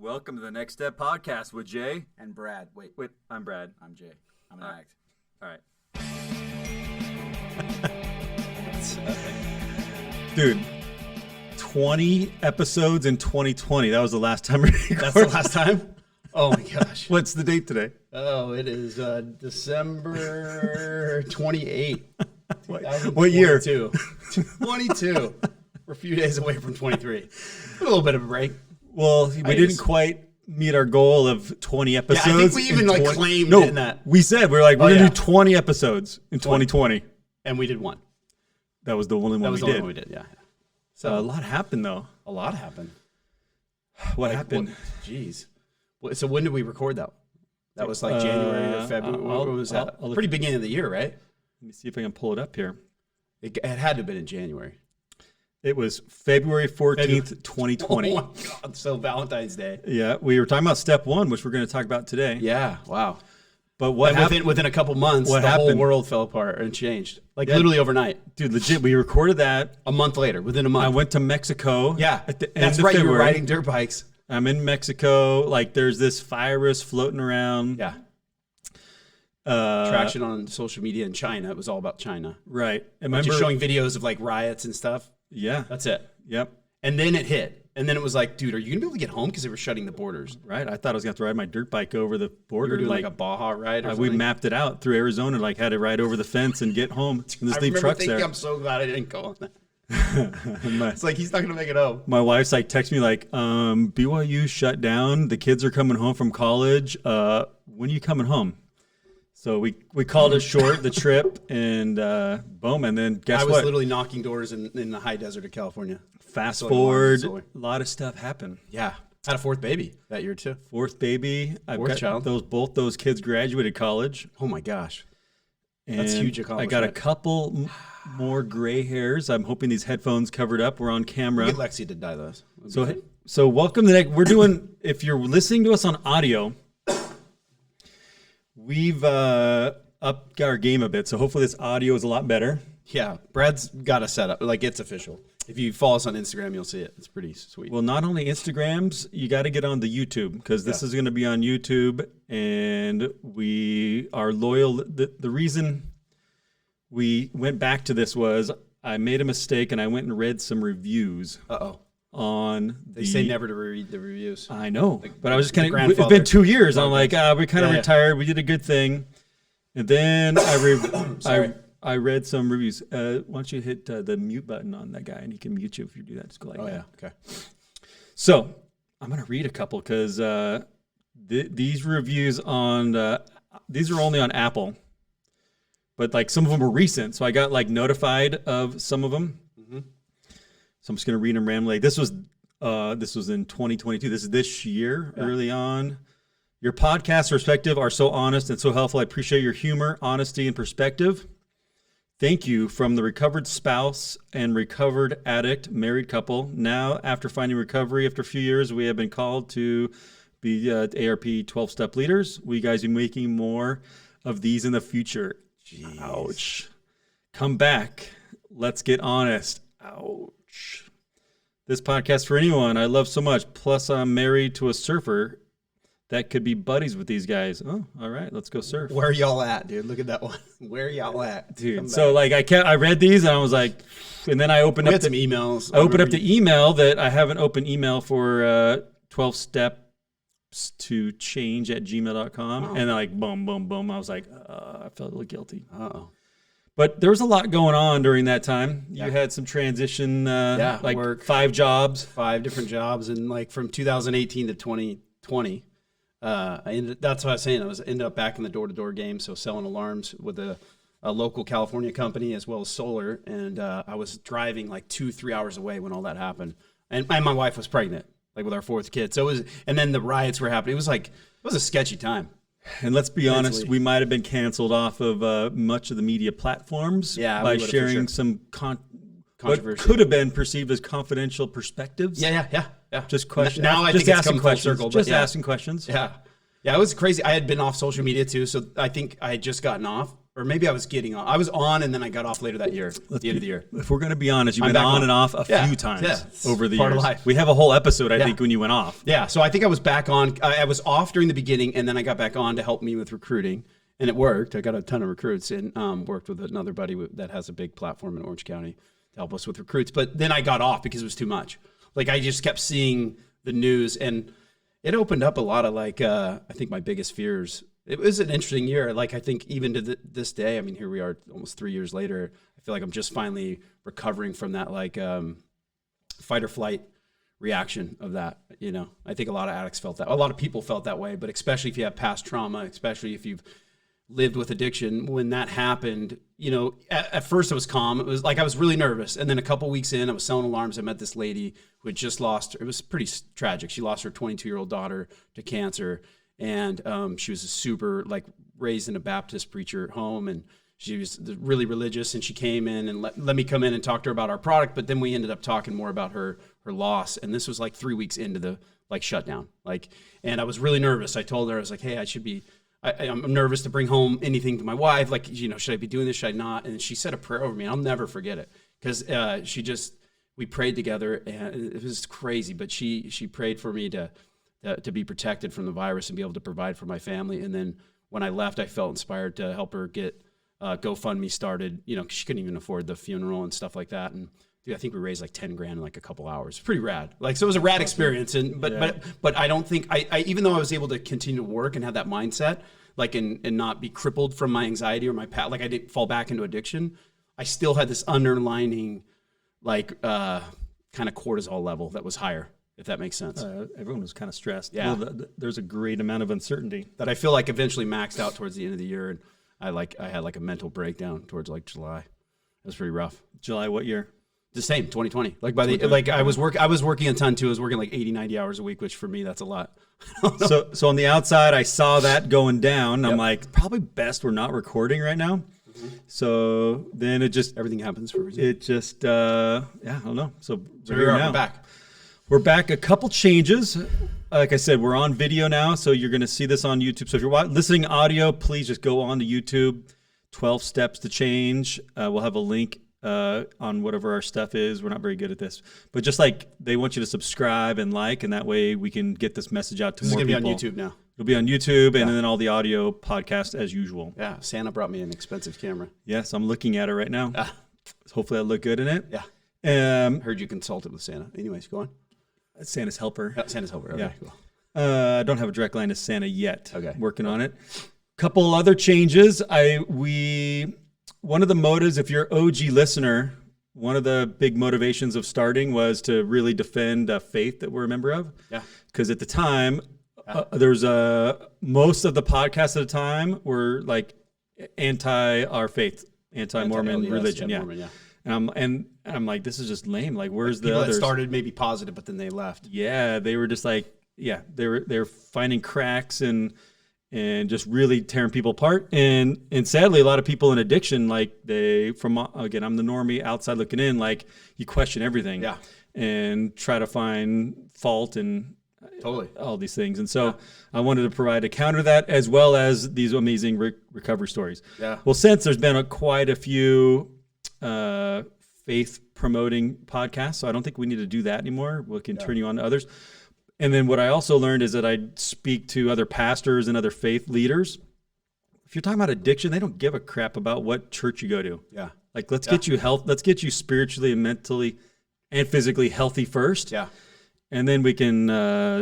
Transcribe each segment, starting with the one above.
Welcome to the Next Step Podcast with Jay and Brad. Wait, I'm Brad. I'm Jay. I'm an act. All right. Dude, 20 episodes in 2020. That was the last time we recorded. That's the last time? Oh my gosh. What's the date today? Oh, it is December 28th. What year? 22. We're a few days away from 23. A little bit of a break. Well, we didn't quite meet our goal of 20 episodes. Yeah, I think we even claimed in that. We said, we're going to do 20 episodes in 2020. And we did one. That was the only one we did. That was the only one we did, yeah. So a lot happened, though. A lot happened. What happened? Jeez. So when did we record that? That was like January or February. What was that? Pretty beginning of the year, right? Let me see if I can pull it up here. It had to have been in January. It was February 14th, 2020. Oh my God, so Valentine's Day. Yeah, we were talking about step one, which we're going to talk about today. Yeah, wow. But what happened? Within a couple months, the whole world fell apart and changed. Literally overnight. Dude, legit, we recorded that. A month later, within a month. I went to Mexico. Yeah, at the end that's of right, February. you were riding dirt bikes. I'm in Mexico. There's this virus floating around. Yeah. Traction on social media in China. It was all about China. Right. Just showing videos of riots and stuff. Yeah. That's it. Yep. And then it hit. And then it was like, dude, are you going to be able to get home? Because they were shutting the borders. Right. I thought I was going to have to ride my dirt bike over the border. You were doing a Baja ride or something? We mapped it out through Arizona, had to ride over the fence and get home. And this big truck's there. I'm so glad I didn't go on that. It's like, he's not going to make it home. My wife's texts me BYU shut down. The kids are coming home from college. When are you coming home? So we called it short, the trip, and boom. And then guess what? I was literally knocking doors in the high desert of California. Fast forward, a lot of stuff happened. Yeah. Had a fourth baby that year too. Fourth baby. Fourth child. Both those kids graduated college. Oh my gosh. And that's huge accomplishment. I got a couple more gray hairs. I'm hoping these headphones covered up. We're on camera. We'll get Lexi to dye those. So welcome to we're doing, if you're listening to us on audio, we've upped our game a bit. So hopefully this audio is a lot better. Yeah. Brad's got a setup. It's official. If you follow us on Instagram, you'll see it. It's pretty sweet. Well, not only Instagrams, you got to get on the YouTube because this is going to be on YouTube, and we are loyal. The reason we went back to this was I made a mistake and I went and read some reviews. They say never to read the reviews. I know, but I was just kind of. It's been 2 years. I'm we kind of retired. We did a good thing, and then I read some reviews. Why don't you hit the mute button on that guy, and he can mute you if you do that. Just go that. Yeah, okay. So I'm gonna read a couple because these reviews on these are only on Apple, but some of them are recent. So I got notified of some of them. Mm-hmm. So I'm just gonna read them randomly. This was in 2022. This is this year, early on. Your podcast perspective are so honest and so helpful. I appreciate your humor, honesty, and perspective. Thank you from the recovered spouse and recovered addict married couple. Now, after finding recovery after a few years, we have been called to be ARP 12-step leaders. We guys be making more of these in the future. Jeez. Ouch. Come back. Let's get honest. Ouch. This podcast for anyone I love so much. Plus, I'm married to a surfer that could be buddies with these guys. Oh, all right, let's go surf. Where are y'all at, dude? Look at that one. Where are y'all at, dude? So I read these and I was like, and then I opened up some emails. I opened up the email that I have an open email for 12 steps to change at gmail.com. Oh. And then boom, boom, boom. I was like, I felt a little guilty. But there was a lot going on during that time. You had some transition, work, 5 jobs. 5 different jobs. And from 2018 to 2020. That's what I was saying. I ended up back in the door-to-door game, so selling alarms with a local California company as well as solar. And I was driving 2-3 hours away when all that happened. And my wife was pregnant, with our 4th kid. So it was, and then the riots were happening. It was a sketchy time. And let's be honest, we might have been canceled off of much of the media platforms by sharing some what could have been perceived as confidential perspectives. Yeah. Just questions. Now I think it's come full circle. Asking questions. Yeah, it was crazy. I had been off social media too, so I think I had just gotten off, or maybe I was getting on. I was on and then I got off later that year, at the end of the year. If we're going to be honest, you've I'm been back on and off a Yeah. few times Yeah. It's over the part of years. life. We have a whole episode, I Yeah. think, when you went off. Yeah, so I think I was back on. I was off during the beginning, and then I got back on to help me with recruiting, and it worked. I got a ton of recruits, and worked with another buddy that has a big platform in Orange County to help us with recruits. But then I got off because it was too much. Like I just kept seeing the news, and it opened up a lot of like I think my biggest fears. It was an interesting year. Like I think even to this day, I mean, here we are almost 3 years later. I feel like I'm just finally recovering from that like fight or flight reaction of that. You know, I think a lot of addicts felt that. A lot of people felt that way, but especially if you have past trauma, especially if you've lived with addiction, when that happened, you know, at first it was calm. It was like I was really nervous. And then a couple weeks in, I was selling alarms. I met this lady who had just lost, it was pretty tragic. She lost her 22-year-old daughter to cancer. And she was a super, like, raised in a Baptist preacher home. And she was really religious. And she came in and let me come in and talk to her about our product. But then we ended up talking more about her loss. And this was like 3 weeks into the, like, shutdown. Like, and I was really nervous. I told her, I was like, hey, I'm nervous to bring home anything to my wife. Like, you know, should I be doing this? Should I not? And she said a prayer over me. I'll never forget it because we prayed together, and it was crazy. But she prayed for me to be protected from the virus and be able to provide for my family. And then when I left, I felt inspired to help her get GoFundMe started. You know, 'cause she couldn't even afford the funeral and stuff like that. And dude, I think we raised like 10 grand in like a couple hours. Pretty rad. Like, so it was a rad experience. And, but I don't think even though I was able to continue to work and have that mindset, like, and not be crippled from my anxiety or my past, like I didn't fall back into addiction. I still had this underlining, like, kind of cortisol level that was higher, if that makes sense. Everyone was kind of stressed. Yeah. Well, there's a great amount of uncertainty. That I feel like eventually maxed out towards the end of the year. And I had like a mental breakdown towards like July. It was pretty rough. July, what year? The same, 2020. Like by the like I was working a ton too. I was working like 80, 90 hours a week, which for me that's a lot. So on the outside, I saw that going down. Yep. I'm like, probably best we're not recording right now. Mm-hmm. So then Everything happens for a reason. I don't know. So here we are, we're back. We're back. A couple changes. Like I said, we're on video now, so you're going to see this on YouTube. So if you're listening audio, please just go on to YouTube. 12 steps to change. We'll have a link on whatever our stuff is. We're not very good at this, but just like they want you to subscribe and like, and that way we can get this message out to more people. This is going to be on YouTube now. It'll be on YouTube, and then all the audio podcast as usual. Yeah, Santa brought me an expensive camera. Yes, I'm looking at it right now. Hopefully I look good in it. Yeah. Heard you consulted with Santa. Anyways, go on. Santa's helper. Santa's helper. Okay, Yeah. cool. I don't have a direct line to Santa yet. Okay. Working on it. Couple other changes. One of the motives, if you're an OG listener, one of the big motivations of starting was to really defend a faith that we're a member of. Yeah. Because at the time, there's most of the podcasts at the time were like anti our faith, anti-Mormon religion. Yeah. Mormon, yeah. And I'm like, this is just lame. Like, where's the People others? that started maybe positive, but then they left. Yeah, they were just like, they were finding cracks and just really tearing people apart. And sadly, a lot of people in addiction, like I'm the normie outside looking in, like you question everything, and try to find fault and all these things. And so I wanted to provide a counter to that, as well as these amazing recovery stories. Yeah. Well, since there's been quite a few faith promoting podcasts, so I don't think we need to do that anymore. We can turn you on to others. And then what I also learned is that I speak to other pastors and other faith leaders. If you're talking about addiction, they don't give a crap about what church you go to. Yeah. Like, let's get you health. Let's get you spiritually and mentally and physically healthy first. Yeah. And then we can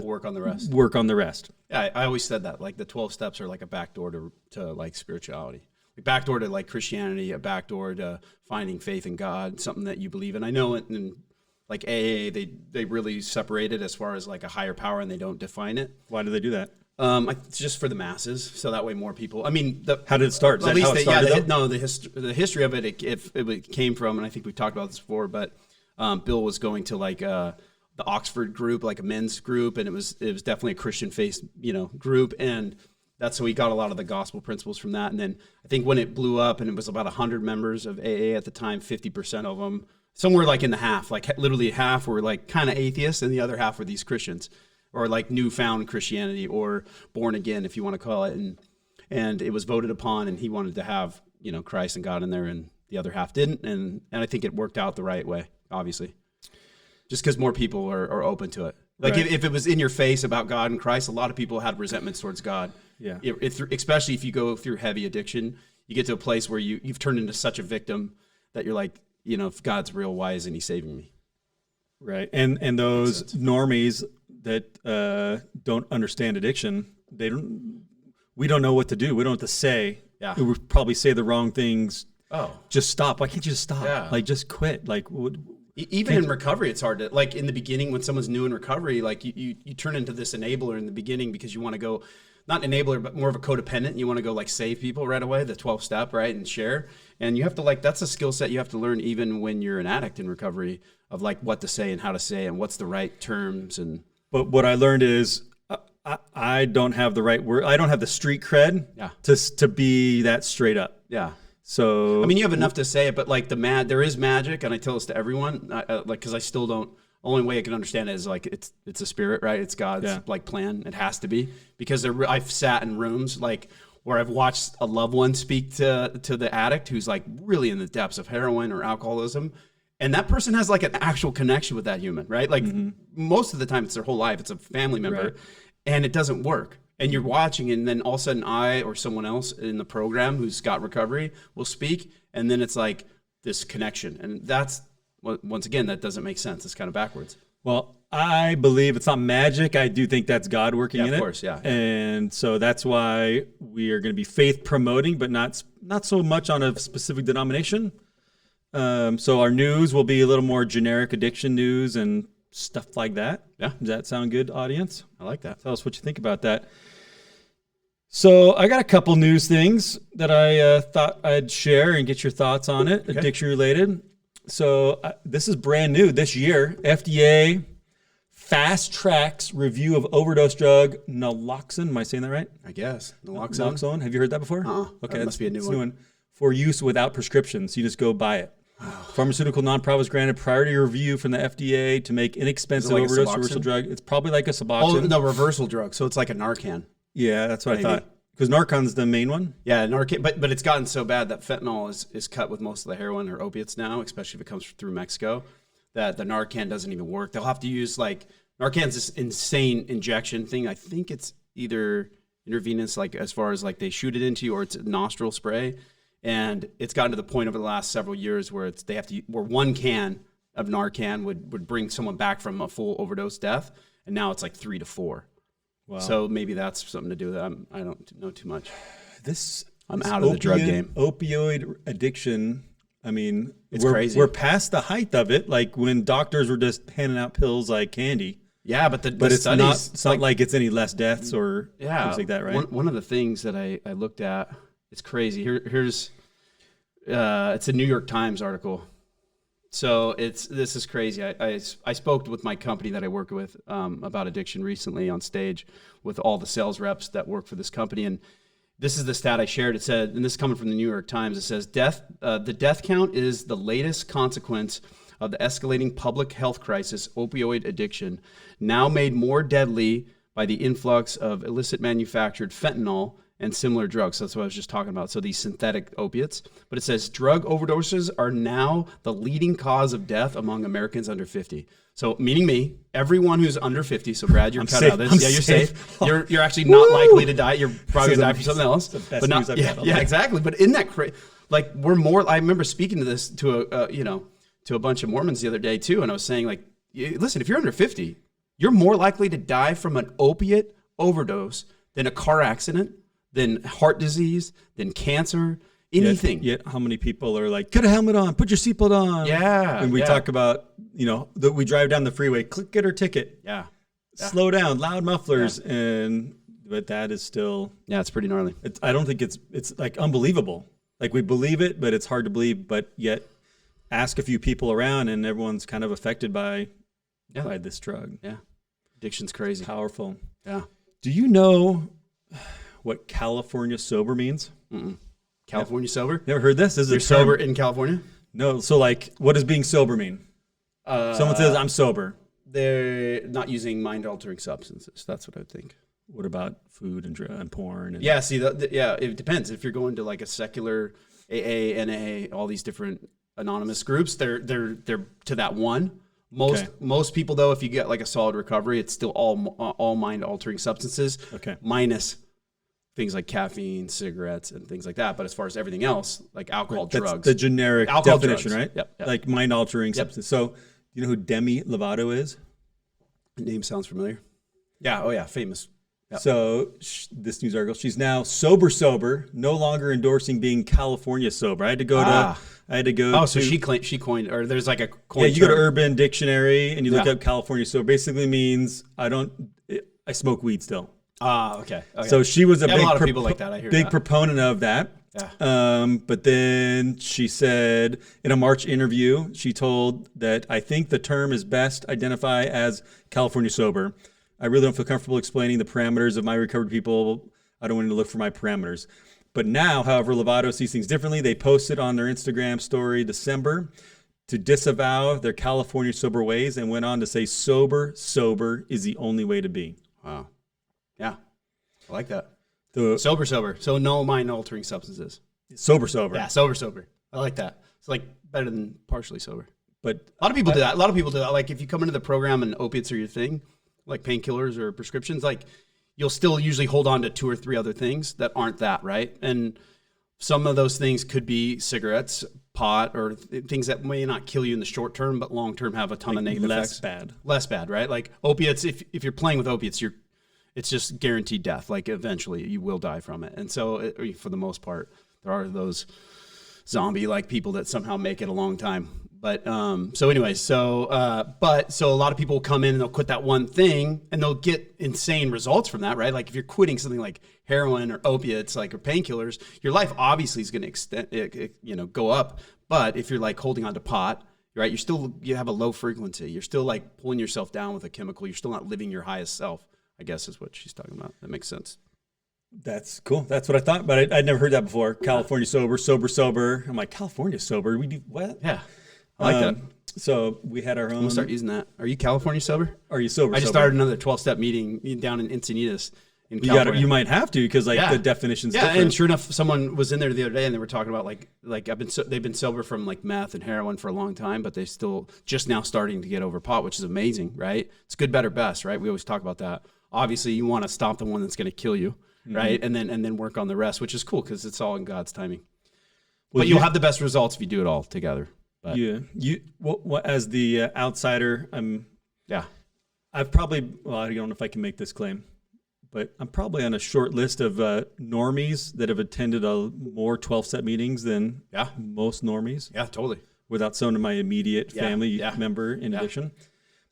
work on the rest. Yeah, I always said that. Like the 12 steps are like a backdoor to like spirituality. A backdoor to like Christianity, a backdoor to finding faith in God, something that you believe in. I know in like AA, they really separate it as far as like a higher power, and they don't define it. Why do they do that? It's just for the masses, so that way more people. I mean, how did it start? Is that how it started? The history of it came from, and I think we've talked about this before, but Bill was going to like the Oxford group, like a men's group, and it was definitely a Christian faith, group, and that's how we got a lot of the gospel principles from that. And then I think when it blew up, and it was about 100 members of AA at the time, 50% of them, somewhere like in the half, like literally half were like kind of atheists, and the other half were these Christians, or like newfound Christianity, or born again, if you want to call it. And it was voted upon, and he wanted to have Christ and God in there, and the other half didn't. And I think it worked out the right way, obviously, just because more people are open to it. Like Right. if it was in your face about God and Christ, a lot of people had resentments towards God. Yeah. Especially if you go through heavy addiction, you get to a place where you've turned into such a victim that you're like, if God's real, why isn't he saving me? Right. And those normies that don't understand addiction, we don't know what to do. We don't know what to say. Yeah. We would probably say the wrong things. Oh. Just stop. Why can't you just stop? Yeah. Like, just quit. Like, even in recovery, it's hard to, like, in the beginning when someone's new in recovery, like you turn into this enabler in the beginning because you want to go, not an enabler, but more of a codependent. You want to go like save people right away, the 12 step, right? And share. And you have to that's a skill set you have to learn even when you're an addict in recovery, of like what to say and how to say and what's the right terms. But what I learned is I don't have the right word. I don't have the street cred to be that straight up. Yeah. So I mean, you have enough to say it, but like there is magic, and I tell this to everyone, because I still don't. Only way I can understand it is like it's a spirit, right? It's God's like plan. It has to be, because I've sat in rooms like where I've watched a loved one speak to the addict who's like really in the depths of heroin or alcoholism, and that person has like an actual connection with that human, right? Like most of the time, it's their whole life. It's a family member, right. And it doesn't work. And you're watching, and then all of a sudden I or someone else in the program who's got recovery will speak, and then it's like this connection. And that's, once again, that doesn't make sense. It's kind of backwards. Well, I believe it's not magic. I do think that's God working in it. Of course, yeah. And so that's why we are going to be faith promoting, but not so much on a specific denomination. So our news will be a little more generic addiction news and stuff like that. Yeah. Does that sound good, audience? I like that. Tell us what you think about that. So I got a couple news things that I thought I'd share and get your thoughts on it, Okay. addiction related. So this is brand new this year. FDA fast tracks review of overdose drug naloxone. Am I saying that right? I guess. Naloxone. Naloxone. Have you heard that before? Okay, that must be a new it's one. For use without prescription. So you just go buy it. Pharmaceutical nonprofit was granted priority review from the FDA to make inexpensive like a overdose Suboxone? reversal drug. It's probably like a Suboxone. Oh, no, reversal drug. So it's like a Narcan. Yeah, that's what Maybe. I thought. Because Narcan's the main one. Yeah, Narcan, but it's gotten so bad that fentanyl is cut with most of the heroin or opiates now, especially if it comes through Mexico, that the Narcan doesn't even work. They'll have to use Narcan's this insane injection thing. I think it's either intravenous, like as far as like they shoot it into you, or it's a nostril spray. And it's gotten to the point over the last several years where where one can of Narcan would bring someone back from a full overdose death, and now it's like 3 to 4. Wow. So maybe that's something to do with it. I don't know too much. I'm out of the drug game. Opioid addiction. I mean, it's crazy. We're past the height of it. Like when doctors were just handing out pills like candy. Yeah, but it's studies, it's not like it's any less deaths or things like that, right? One of the things that I looked at, it's crazy. Here's it's a New York Times article. So this is crazy. I spoke with my company that I work with about addiction recently on stage with all the sales reps that work for this company, and this is the stat I shared. It said, and this is coming from the New York Times. It says the death count is the latest consequence of the escalating public health crisis, opioid addiction, now made more deadly by the influx of illicit manufactured fentanyl and similar drugs. So that's what I was just talking about. So these synthetic opiates. But it says drug overdoses are now the leading cause of death among Americans under 50. So meaning me, everyone who's under 50. So Brad, you're cut out of this. Yeah, you're safe. You're actually not likely to die. You're probably gonna die from something else. It's the best but not, news I've got all yeah, day. exactly. But isn't that crazy? Like we're more. I remember speaking to this to a bunch of Mormons the other day too, and I was saying like, listen, if you're under 50, you're more likely to die from an opiate overdose than a car accident, than heart disease, than cancer, anything. Yet how many people are like, get a helmet on, put your seatbelt on. Yeah. And we talk about, that we drive down the freeway, get her ticket. Yeah. Slow down, loud mufflers. But that is still. Yeah, it's pretty gnarly. I don't think it's like unbelievable. Like we believe it, but it's hard to believe. But yet ask a few people around and everyone's kind of affected by this drug. Yeah. Addiction's crazy. Powerful. Yeah. Do you know what California sober means? California sober? Never heard this? You're sober in California? No. So like, what does being sober mean? Someone says I'm sober. They're not using mind-altering substances. That's what I would think. What about food and porn? And Yeah, see, yeah, it depends. If you're going to like a secular AA, NA, all these different anonymous groups, they're to that one. Most people though, if you get like a solid recovery, it's still all mind altering substances, minus things like caffeine, cigarettes, and things like that. But as far as everything else, like alcohol, drugs, that's the generic alcohol, definition, drugs. right? Yep. Like mind altering substance. So you know who Demi Lovato is? Name sounds familiar. Yeah. Oh yeah, famous. Yep. So this news article, she's now sober, no longer endorsing being California sober. I had to go Oh, so she coined, or there's like a coin. Yeah, you go to Urban Dictionary and you look up California sober. Basically means I smoke weed still. Okay. So she was a lot of people like that. I hear big proponent of that. Yeah. But then she said in a March interview, she told that I think the term is best identify as California sober. I really don't feel comfortable explaining the parameters of my recovered people. I don't want to look for my parameters. But now, however, Lovato sees things differently. They posted on their Instagram story December to disavow their California sober ways and went on to say sober is the only way to be. Wow. Yeah. I like that. Sober. So no mind altering substances. Sober. Yeah, sober. I like that. It's like better than partially sober. But a lot of people do that. Like if you come into the program and opiates are your thing, like painkillers or prescriptions, like you'll still usually hold on to 2 or 3 other things that aren't that, right? And some of those things could be cigarettes, pot, or things that may not kill you in the short term, but long term have a ton of negative effects. Less bad, right? Like opiates, if you're playing with opiates, it's just guaranteed death. Like eventually you will die from it. And so for the most part, there are those zombie-like people that somehow make it a long time. But so a lot of people will come in and they'll quit that one thing and they'll get insane results from that, right? Like if you're quitting something like heroin or opiates, like or painkillers, your life obviously is going to extend, go up. But if you're like holding on to pot, right, you have a low frequency. You're still like pulling yourself down with a chemical. You're still not living your highest self, I guess is what she's talking about. That makes sense. That's cool. That's what I thought, but I'd never heard that before. California sober. I'm like, California sober? We do what? Yeah. I like that. So we had our own. I'm gonna start using that. Are you California sober? Are you sober? I just started another 12-step meeting down in Encinitas in California. You might have to because the definition's different. And sure enough, someone was in there the other day and they were talking about they've been sober from like meth and heroin for a long time, but they still just now starting to get over pot, which is amazing, right? It's good, better, best, right? We always talk about that. Obviously, you want to stop the one that's going to kill you, right? And then work on the rest, which is cool because it's all in God's timing. Well, but you'll have the best results if you do it all together. But. As the outsider, I've probably, I don't know if I can make this claim, but I'm probably on a short list of normies that have attended more 12-step meetings than most normies. Yeah, totally. Without someone in my immediate family member in addition.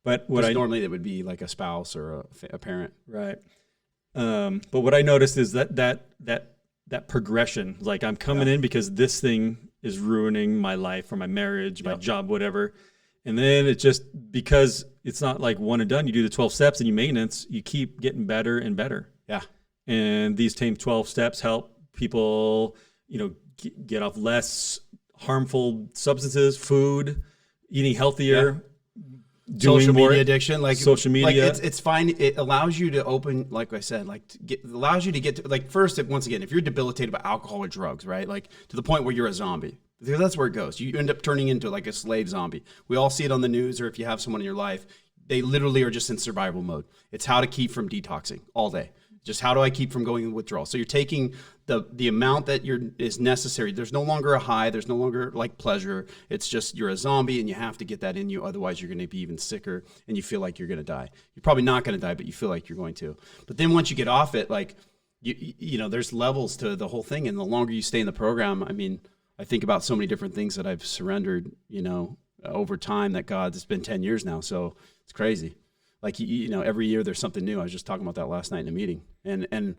But normally that would be like a spouse or a parent. Right. But what I noticed is that progression, like I'm coming in because this thing is ruining my life or my marriage, my job, whatever. And then it's just because it's not like one and done. You do the 12 steps and you maintenance, you keep getting better and better. Yeah. And these same 12 steps help people, get off less harmful substances, food, eating healthier, doing social more media addiction, like social media. Like it's fine. It allows you to open, like I said, allows you to get to, like, first, once again, if you're debilitated by alcohol or drugs, right? Like to the point where you're a zombie, because that's where it goes. You end up turning into like a slave zombie. We all see it on the news, or if you have someone in your life, they literally are just in survival mode. It's how to keep from detoxing all day. Just how do I keep from going in withdrawal? So you're taking the amount that is necessary. There's no longer a high. There's no longer like pleasure. It's just you're a zombie and you have to get that in you. Otherwise, you're going to be even sicker and you feel like you're going to die. You're probably not going to die, but you feel like you're going to. But then once you get off it, like there's levels to the whole thing. And the longer you stay in the program, I mean, I think about so many different things that I've surrendered, over time that it's been 10 years now. So it's crazy. Like, every year there's something new. I was just talking about that last night in a meeting. And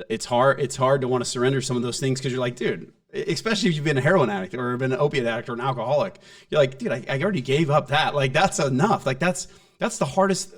it's hard to want to surrender some of those things because you're like, dude, especially if you've been a heroin addict or been an opiate addict or an alcoholic, you're like, dude, I already gave up that. Like, that's enough. Like, that's the hardest.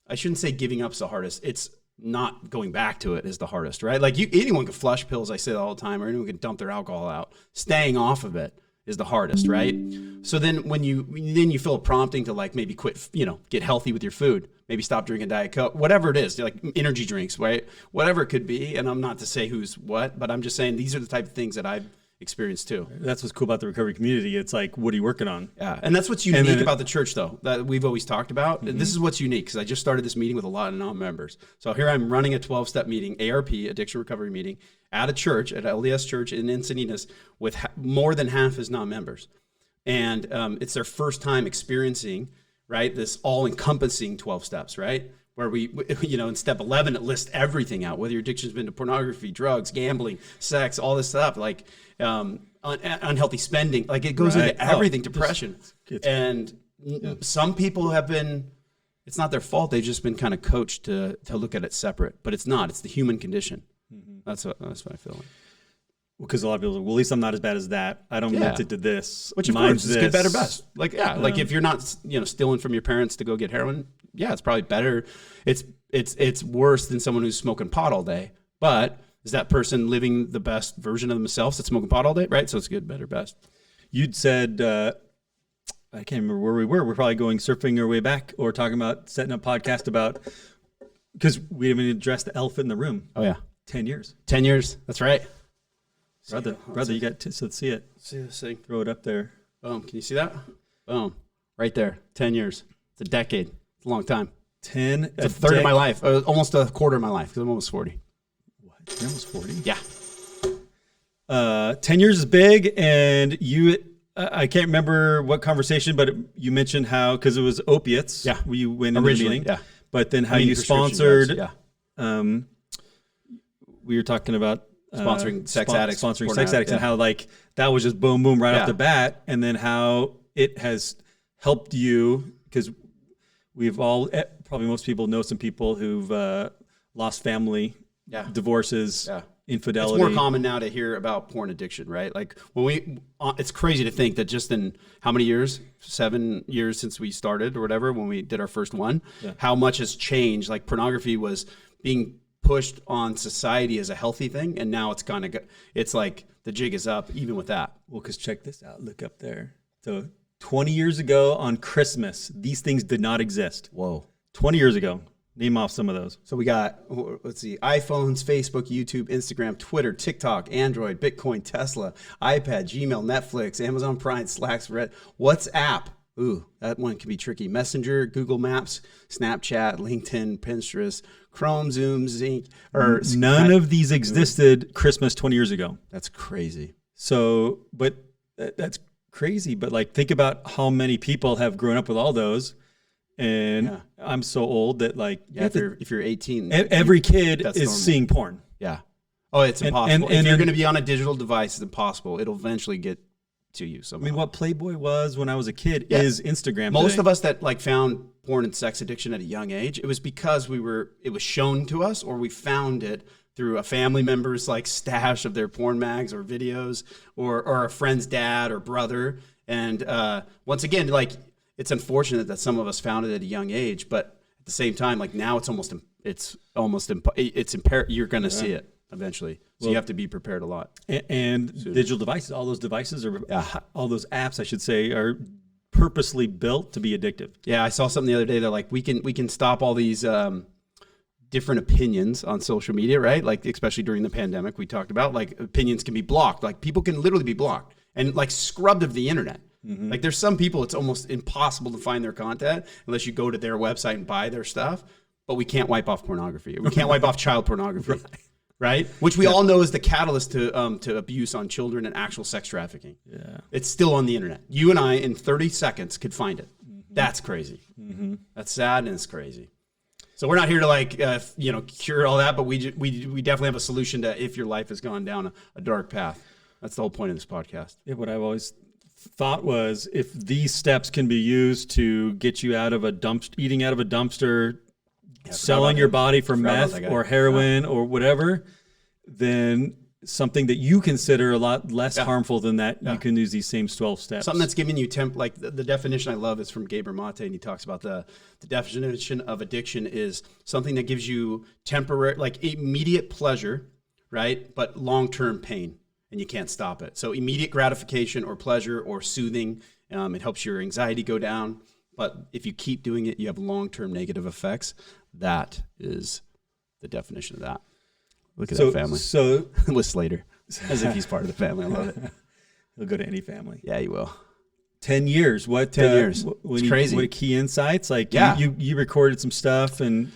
I shouldn't say giving up's the hardest. It's not going back to it is the hardest, right? Like anyone can flush pills. I say that all the time, or anyone can dump their alcohol out. Staying off of it is the hardest, right? So then when you feel a prompting to like maybe quit, get healthy with your food, maybe stop drinking Diet Coke, whatever it is, like energy drinks, right? Whatever it could be. And I'm not to say who's what, but I'm just saying these are the type of things that I've experienced too. That's what's cool about the recovery community. It's like, what are you working on? Yeah, and that's what's unique about the church, though, that we've always talked about. This is what's unique, because I just started this meeting with a lot of non-members. So here I'm running a 12-step meeting, ARP, Addiction Recovery Meeting, at a church, at LDS Church in Encinitas, with more than half as non-members. And it's their first time experiencing, right, this all-encompassing 12 steps, right? Where we, in step 11, it lists everything out, whether your addiction's been to pornography, drugs, gambling, sex, all this stuff, like unhealthy spending. Like, it goes into everything, depression. And some people have been, it's not their fault. They've just been kind of coached to look at it separate. But it's not. It's the human condition. That's what I feel like. Because a lot of people are, well, at least I'm not as bad as that. I don't addicted to this. Which, of course, is good, better, best. Like, like if you're not, stealing from your parents to go get heroin, it's probably better. It's worse than someone who's smoking pot all day. But is that person living the best version of themselves that's smoking pot all day? Right? So it's good, better, best. You'd said, I can't remember where we were. We're probably going surfing our way back or talking about setting up podcast about, because we haven't addressed the elephant in the room. Oh, yeah. 10 years. 10 years. That's right. Brother, you got so see it. See this thing. Throw it up there. Boom. Can you see that? Boom. Right there. 10 years. It's a decade. It's a long time. 10. It's a third of my life. Almost a quarter of my life, because I'm almost 40. What? You're almost 40? Yeah. 10 years is big, and you, I can't remember what conversation, but you mentioned how, because it was opiates. Yeah. We went in the meeting. Yeah. But then how you sponsored. Drugs, we were talking about sponsoring sex addicts, and how like that was just boom boom right off the bat, and then how it has helped you, because we've all, probably most people know some people who've lost family, divorces, infidelity. It's more common now to hear about porn addiction, right? Like when it's crazy to think that just in how many years, 7 years since we started or whatever, when we did our first one, how much has changed. Like pornography was being pushed on society as a healthy thing, and now it's like the jig is up even with that. Well, because check this out. Look up there. So 20 years ago on Christmas, these things did not exist. Whoa. 20 years ago. Name off some of those. So we got, let's see, iPhones, Facebook, YouTube, Instagram, Twitter, TikTok, Android, Bitcoin, Tesla, iPad, Gmail, Netflix, Amazon Prime, Slack, Red, WhatsApp. Ooh, that one can be tricky. Messenger, Google Maps, Snapchat, LinkedIn, Pinterest, Chrome, Zoom, Zinc. None of these existed Christmas 20 years ago. That's crazy. So, but that's crazy. But like, think about how many people have grown up with all those. And I'm so old that like, if you're 18, every kid is normal. Seeing porn. Yeah. Oh, it's impossible. If you're going to be on a digital device, it's impossible. It'll eventually get to you somehow. I mean, what Playboy was when I was a kid is Instagram. Most of us that like found porn and sex addiction at a young age, it was because it was shown to us, or we found it through a family member's like stash of their porn mags or videos, or a friend's dad or brother. And once again, like, it's unfortunate that some of us found it at a young age, but at the same time, like now it's imperative. You're going to see it eventually. So you have to be prepared a lot. And digital devices, all those devices all those apps, I should say, are purposely built to be addictive. Yeah, I saw something the other day that like we can stop all these different opinions on social media, right? Like especially during the pandemic, we talked about like opinions can be blocked. Like people can literally be blocked and like scrubbed of the internet. Mm-hmm. Like there's some people, it's almost impossible to find their content unless you go to their website and buy their stuff. But we can't wipe off pornography. We can't wipe off child pornography. Right? Which we all know is the catalyst to abuse on children and actual sex trafficking. Yeah. It's still on the internet. You and I, in 30 seconds, could find it. Mm-hmm. That's crazy. Mm-hmm. That's sad and it's crazy. So we're not here to like, cure all that, but we definitely have a solution to if your life has gone down a dark path. That's the whole point of this podcast. Yeah, what I've always thought was if these steps can be used to get you out of a eating out of a dumpster, selling your body for meth or heroin or whatever, then something that you consider a lot less harmful than that, you can use these same 12 steps. Something that's giving you like the definition I love is from Gabriel Mate, and he talks about the definition of addiction is something that gives you temporary, like immediate pleasure, right? But long-term pain, and you can't stop it. So immediate gratification or pleasure or soothing, it helps your anxiety go down. But if you keep doing it, you have long-term negative effects. That is the definition of that. Look at that family. So with Slater, as if he's part of the family. I love it. He'll go to any family. Yeah, he will. 10 years. What? 10 years. It's crazy. What key insights? Like, yeah. you recorded some stuff and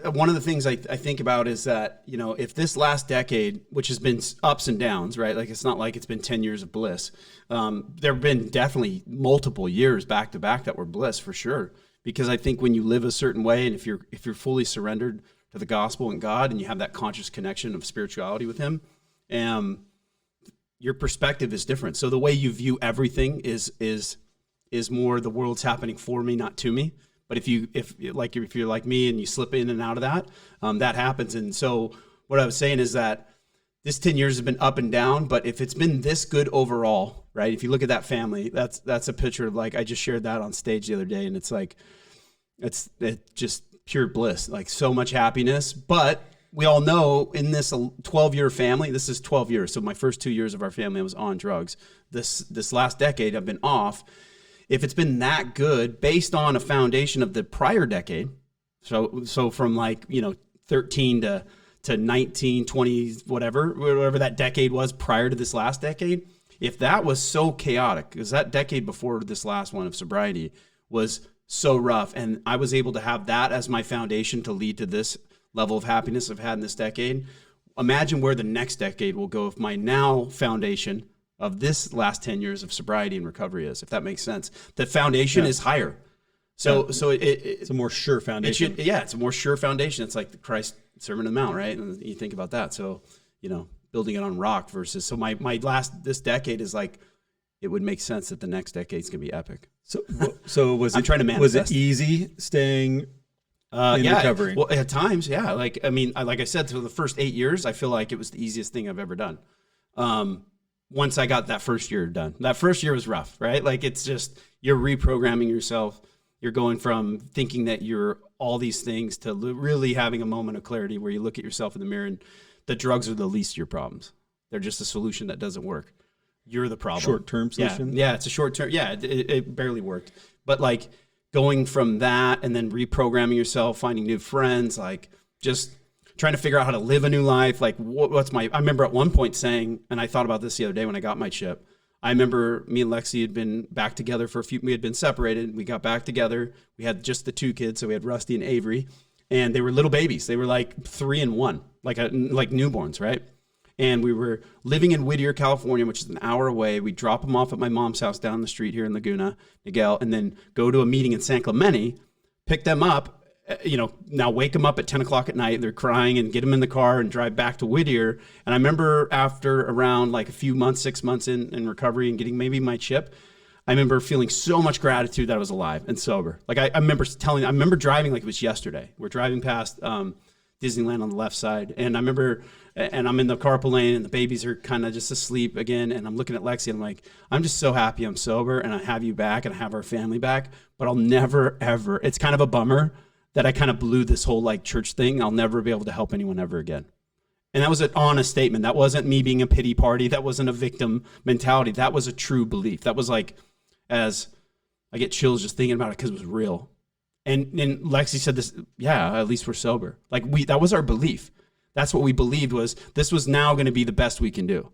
one of the things I think about is that, you know, if this last decade, which has been ups and downs, right? Like, it's not like it's been 10 years of bliss. There have been definitely multiple years back to back that were bliss for sure. Because I think when you live a certain way, and if you're fully surrendered to the gospel and God, and you have that conscious connection of spirituality with Him, your perspective is different. So the way you view everything is more the world's happening for me, not to me. But if you're like me and you slip in and out of that, that happens. And so what I was saying is that this 10 years has been up and down, but if it's been this good overall, right? If you look at that family, that's a picture of, like, I just shared that on stage the other day, and it's like, it's just pure bliss, like so much happiness. But we all know in this 12-year family, this is 12 years. So my first 2 years of our family, I was on drugs. This last decade, I've been off. If it's been that good based on a foundation of the prior decade, so from, like, you know, 13 to 19, 20, whatever that decade was prior to this last decade, if that was so chaotic, because that decade before this last one of sobriety was so rough, and I was able to have that as my foundation to lead to this level of happiness I've had in this decade, imagine where the next decade will go if my now foundation of this last 10 years of sobriety and recovery is, if that makes sense. The foundation is higher. So it's a more sure foundation. It's a more sure foundation. It's like the Christ Sermon on the Mount, right? And you think about that. So, you know, building it on rock versus, so this decade is like, it would make sense that the next decade's gonna be epic. So was I'm trying to manifest. Was it easy staying in recovery? Well, at times, yeah. Like, I mean, like I said, so the first 8 years, I feel like it was the easiest thing I've ever done. Once I got that first year done, that first year was rough, right? Like, it's just, you're reprogramming yourself. You're going from thinking that you're all these things to really having a moment of clarity where you look at yourself in the mirror, and the drugs are the least of your problems. They're just a solution that doesn't work. You're the problem. Short-term solution? Yeah, it's a short-term. Yeah, it barely worked. But, like, going from that and then reprogramming yourself, finding new friends, like, just trying to figure out how to live a new life. Like, I remember at one point saying, and I thought about this the other day when I got my chip, I remember me and Lexi had been back together we had been separated. We got back together. We had just the two kids. So we had Rusty and Avery, and they were little babies. They were like 3 and 1, like newborns, right? And we were living in Whittier, California, which is an hour away. We'd drop them off at my mom's house down the street here in Laguna, Miguel, and then go to a meeting in San Clemente, pick them up, now wake them up at 10 o'clock at night. They're crying, and get them in the car and drive back to Whittier. And I remember after around like a few months, 6 months in recovery and getting maybe my chip, I remember feeling so much gratitude that I was alive and sober. Like I remember driving like it was yesterday. We're driving past Disneyland on the left side. And I remember, and I'm in the carpool lane, and the babies are kind of just asleep again. And I'm looking at Lexi, and I'm like, I'm just so happy I'm sober, and I have you back, and I have our family back. But I'll never, ever, it's kind of a bummer that I kind of blew this whole like church thing. I'll never be able to help anyone ever again. And that was an honest statement. That wasn't me being a pity party. That wasn't a victim mentality. That was a true belief. That was like, as I get chills just thinking about it because it was real. And Lexi said this, yeah, at least we're sober. Like that was our belief. That's what we believed, was this was now going to be the best we can do.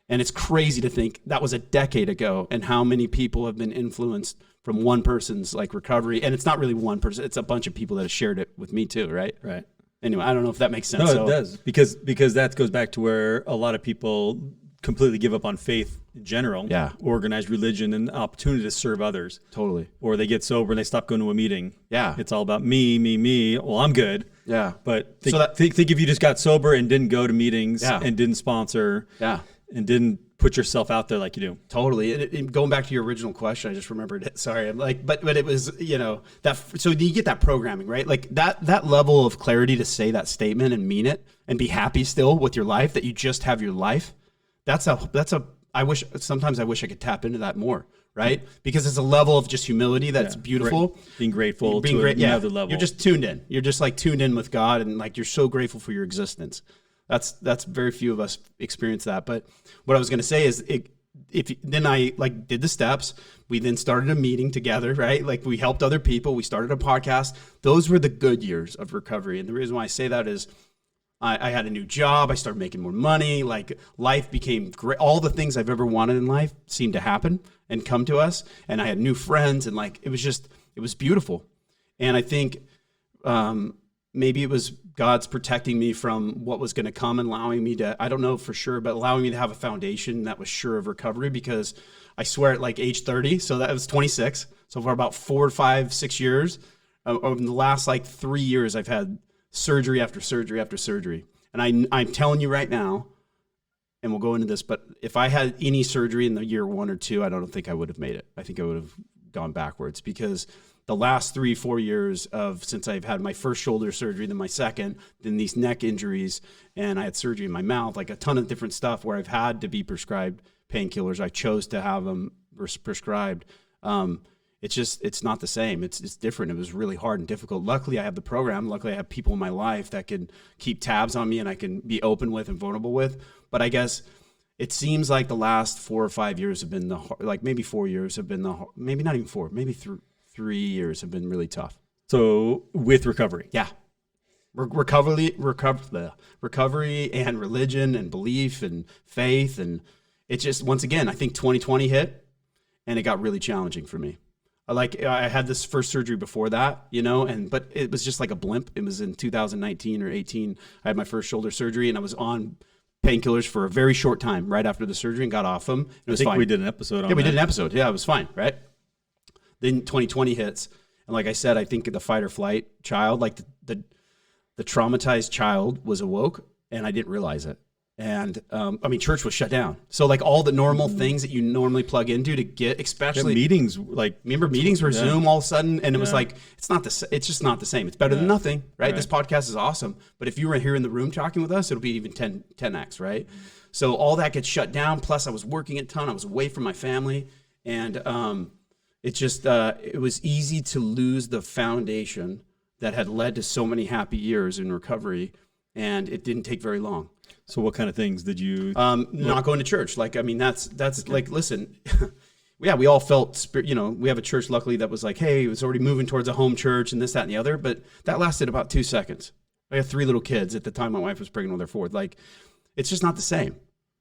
And it's crazy to think that was a decade ago, and how many people have been influenced from one person's like recovery. And it's not really one person, it's a bunch of people that have shared it with me too, right? Right. Anyway, I don't know if that makes sense. No, it does. Because that goes back to where a lot of people completely give up on faith in general. Yeah. Organized religion and the opportunity to serve others. Totally. Or they get sober and they stop going to a meeting. Yeah. It's all about me. Well, I'm good. Yeah. But think if you just got sober and didn't go to meetings and didn't sponsor and didn't put yourself out there like you do. Totally. Going back to your original question, I just remembered it. Sorry. I'm like, but it was, that, so you get that programming, right? Like that level of clarity to say that statement and mean it and be happy still with your life, that you just have your life. Sometimes I wish I could tap into that more, right? Because it's a level of just humility that's beautiful. Being grateful to another level. You're just tuned in. You're just like tuned in with God, and like you're so grateful for your existence. That's very few of us experience that. But what I was going to say is then I like did the steps. We then started a meeting together, right? Like we helped other people. We started a podcast. Those were the good years of recovery. And the reason why I say that is I had a new job. I started making more money. Like life became great. All the things I've ever wanted in life seemed to happen and come to us. And I had new friends, and like, it was beautiful. And I think maybe it was God's protecting me from what was going to come and allowing me to, I don't know for sure, but allowing me to have a foundation that was sure of recovery, because I swear at like age 30, so that was 26. So for about 4 or 5, 6 years, over the last like 3 years, I've had surgery after surgery after surgery. And I'm telling you right now, and we'll go into this, but if I had any surgery in the year 1 or 2, I don't think I would have made it. I think I would have gone backwards, because the last 3, 4 years since I've had my first shoulder surgery, then my second, then these neck injuries, and I had surgery in my mouth, like a ton of different stuff where I've had to be prescribed painkillers. I chose to have them prescribed. It's not the same. It's different. It was really hard and difficult. Luckily, I have the program. Luckily, I have people in my life that can keep tabs on me and I can be open with and vulnerable with. But I guess it seems like the last 4 or 5 years have been maybe 4 years have been maybe not even 4, maybe 3 years have been really tough. So with recovery. Yeah. Recovery and religion and belief and faith. And it just, once again, I think 2020 hit and it got really challenging for me. I had this first surgery before that, but it was just like a blimp. It was in 2019 or 18. I had my first shoulder surgery and I was on painkillers for a very short time right after the surgery and got off them. It was fine. We did an episode on that. Yeah, we did an episode. Yeah, it was fine, right? Then 2020 hits. And like I said, I think the fight or flight child, like the traumatized child was awoke, and I didn't realize it. And church was shut down. So like all the normal things that you normally plug into to get, especially meetings, remember meetings were Zoom all of a sudden, and it was like, it's just not the same. It's better than nothing, right? This podcast is awesome. But if you were here in the room talking with us, it'll be even 10x, right? So all that gets shut down. Plus I was working a ton. I was away from my family. And it was easy to lose the foundation that had led to so many happy years in recovery. And it didn't take very long. So what kind of things did you? Not going to church. That's okay. Like, listen, yeah, we all felt, we have a church, luckily, that was like, hey, it was already moving towards a home church and this, that, and the other. But that lasted about 2 seconds. I had 3 little kids at the time. My wife was pregnant with their 4th. Like, it's just not the same.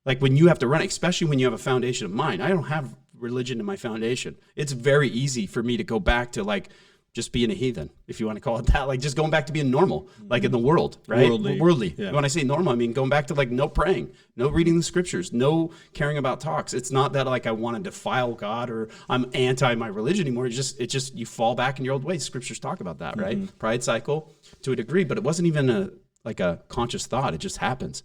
Like when you have to run, especially when you have a foundation of mine. I don't have religion in my foundation. It's very easy for me to go back to like just being a heathen, if you want to call it that, like just going back to being normal, like in the world, right? Worldly. Yeah. When I say normal, I mean going back to like no praying, no reading the scriptures, no caring about talks. It's not that like I want to defile God or I'm anti my religion anymore. It's just you fall back in your old ways. Scriptures talk about that, right? Mm-hmm. Pride cycle to a degree, but it wasn't even a conscious thought. It just happens.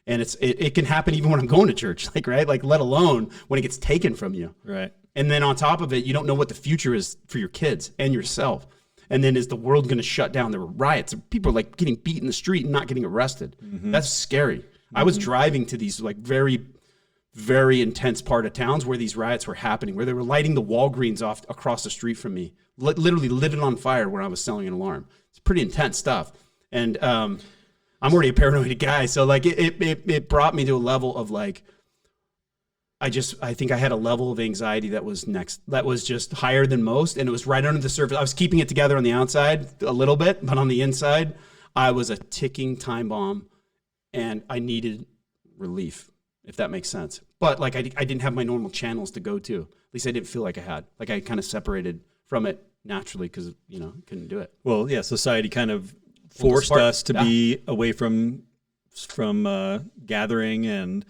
And it can happen even when I'm going to church, like, right? Like, let alone when it gets taken from you. Right. And then on top of it, you don't know what the future is for your kids and yourself. And then is the world going to shut down? There were riots. People are like getting beat in the street and not getting arrested. Mm-hmm. That's scary. Mm-hmm. I was driving to these like very, very intense part of towns where these riots were happening, where they were lighting the Walgreens off across the street from me, literally lit it on fire when I was selling an alarm. It's pretty intense stuff. And I'm already a paranoid guy. So like it brought me to a level of like, I think I had a level of anxiety that was just higher than most. And it was right under the surface. I was keeping it together on the outside a little bit, but on the inside, I was a ticking time bomb and I needed relief, if that makes sense. But like I didn't have my normal channels to go to. At least I didn't feel like I had. Like I kind of separated from it naturally because, couldn't do it. Well, yeah, society kind of forced us to be away from gathering and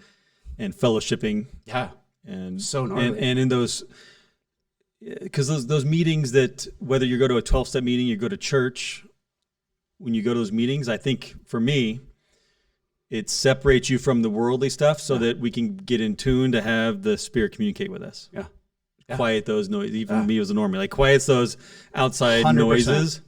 fellowshipping. Yeah. And so gnarly. And in those, because those meetings that, whether you go to a 12-step meeting, you go to church, when you go to those meetings, I think for me, it separates you from the worldly stuff so that we can get in tune to have the Spirit communicate with us. Yeah. Quiet those noises. Even me as a normie, like quiets those outside 100%. Noises.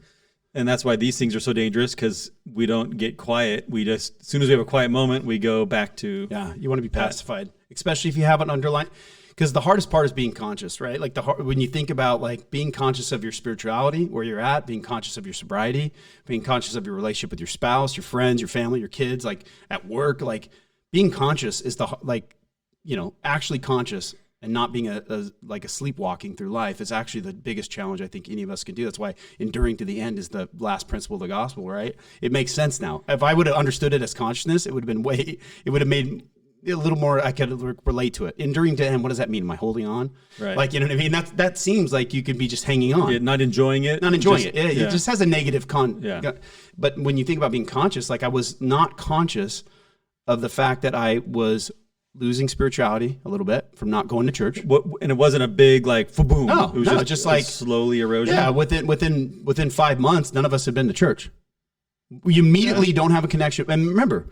And that's why these things are so dangerous, because we don't get quiet. We just, as soon as we have a quiet moment, we go back to. Yeah, you want to be pacified, especially if you have an underlying. Because the hardest part is being conscious, right? Like when you think about like being conscious of your spirituality, where you're at, being conscious of your sobriety, being conscious of your relationship with your spouse, your friends, your family, your kids, like at work, like being conscious is actually conscious and not being like a sleepwalking through life is actually the biggest challenge I think any of us can do. That's why enduring to the end is the last principle of the gospel, right? It makes sense now. If I would have understood it as consciousness, it would have made a little more, I could relate to it. Enduring to the end, what does that mean? Am I holding on? Right. Like, you know what I mean? That seems like you could be just hanging on. Yeah, not enjoying it. It just has a negative Yeah. But when you think about being conscious, like I was not conscious of the fact that I was losing spirituality a little bit from not going to church. And it wasn't a big like boom. No, it was just like slowly erosion. Yeah, within 5 months, none of us had been to church. We immediately don't have a connection. And remember,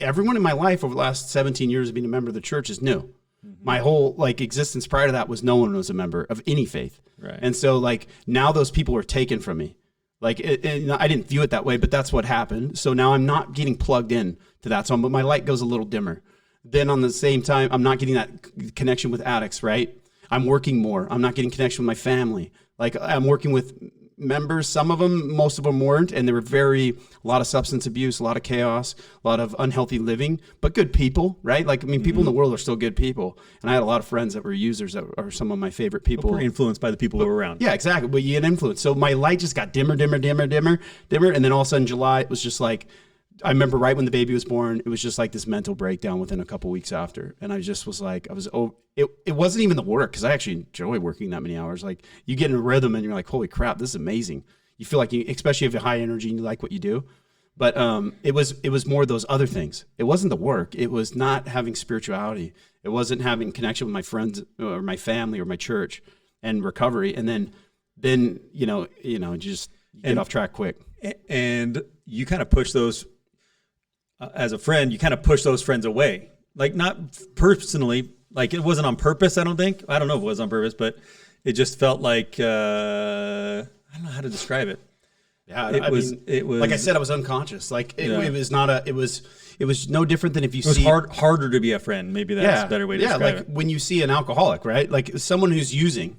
everyone in my life over the last 17 years of being a member of the church is new. Mm-hmm. My whole like existence prior to that was no one was a member of any faith. Right. And so like now those people are taken from me. Like and I didn't view it that way, but that's what happened. So now I'm not getting plugged in to that. So but my light goes a little dimmer. Then on the same time, I'm not getting that connection with addicts, right? I'm working more. I'm not getting connection with my family. Like I'm working with members, some of them, most of them weren't, and they were a lot of substance abuse, a lot of chaos, a lot of unhealthy living, but good people, right? Like, I mean, people in the world are still good people. And I had a lot of friends that were users that are some of my favorite people. But we're influenced by the people who are around. Yeah, exactly. But you get influenced. So my light just got dimmer. And then all of a sudden July, it was just like, I remember right when the baby was born, it was just like this mental breakdown within a couple weeks after. And I just was like, it wasn't even the work, because I actually enjoy working that many hours. Like you get in a rhythm and you're like, holy crap, this is amazing. You feel like especially if you have high energy and you like what you do. But it was more those other things. It wasn't the work. It was not having spirituality. It wasn't having connection with my friends or my family or my church and recovery. And then just get off track quick. And you kind of push those. As a friend, you kind of push those friends away. Like not personally, like it wasn't on purpose, I don't think. I don't know if it was on purpose, but it just felt like, I don't know how to describe it. Yeah, it was like I said, I was unconscious. Like it was no different than if you see. It was harder to be a friend. Maybe that's a better way to describe it. Yeah, like when you see an alcoholic, right? Like someone who's using,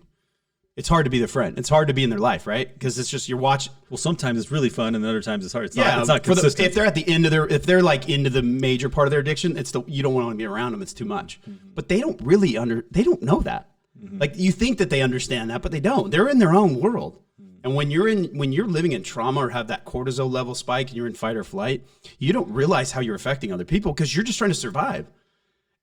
it's hard to be their friend. It's hard to be in their life, right? Because it's just you're watching. Well, sometimes it's really fun, and other times it's hard. It's not consistent. If they're at the end of if they're like into the major part of their addiction, you don't want to be around them. It's too much. Mm-hmm. But they don't really they don't know that. Mm-hmm. Like you think that they understand that, but they don't. They're in their own world. Mm-hmm. And when you're living in trauma or have that cortisol level spike and you're in fight or flight, you don't realize how you're affecting other people because you're just trying to survive.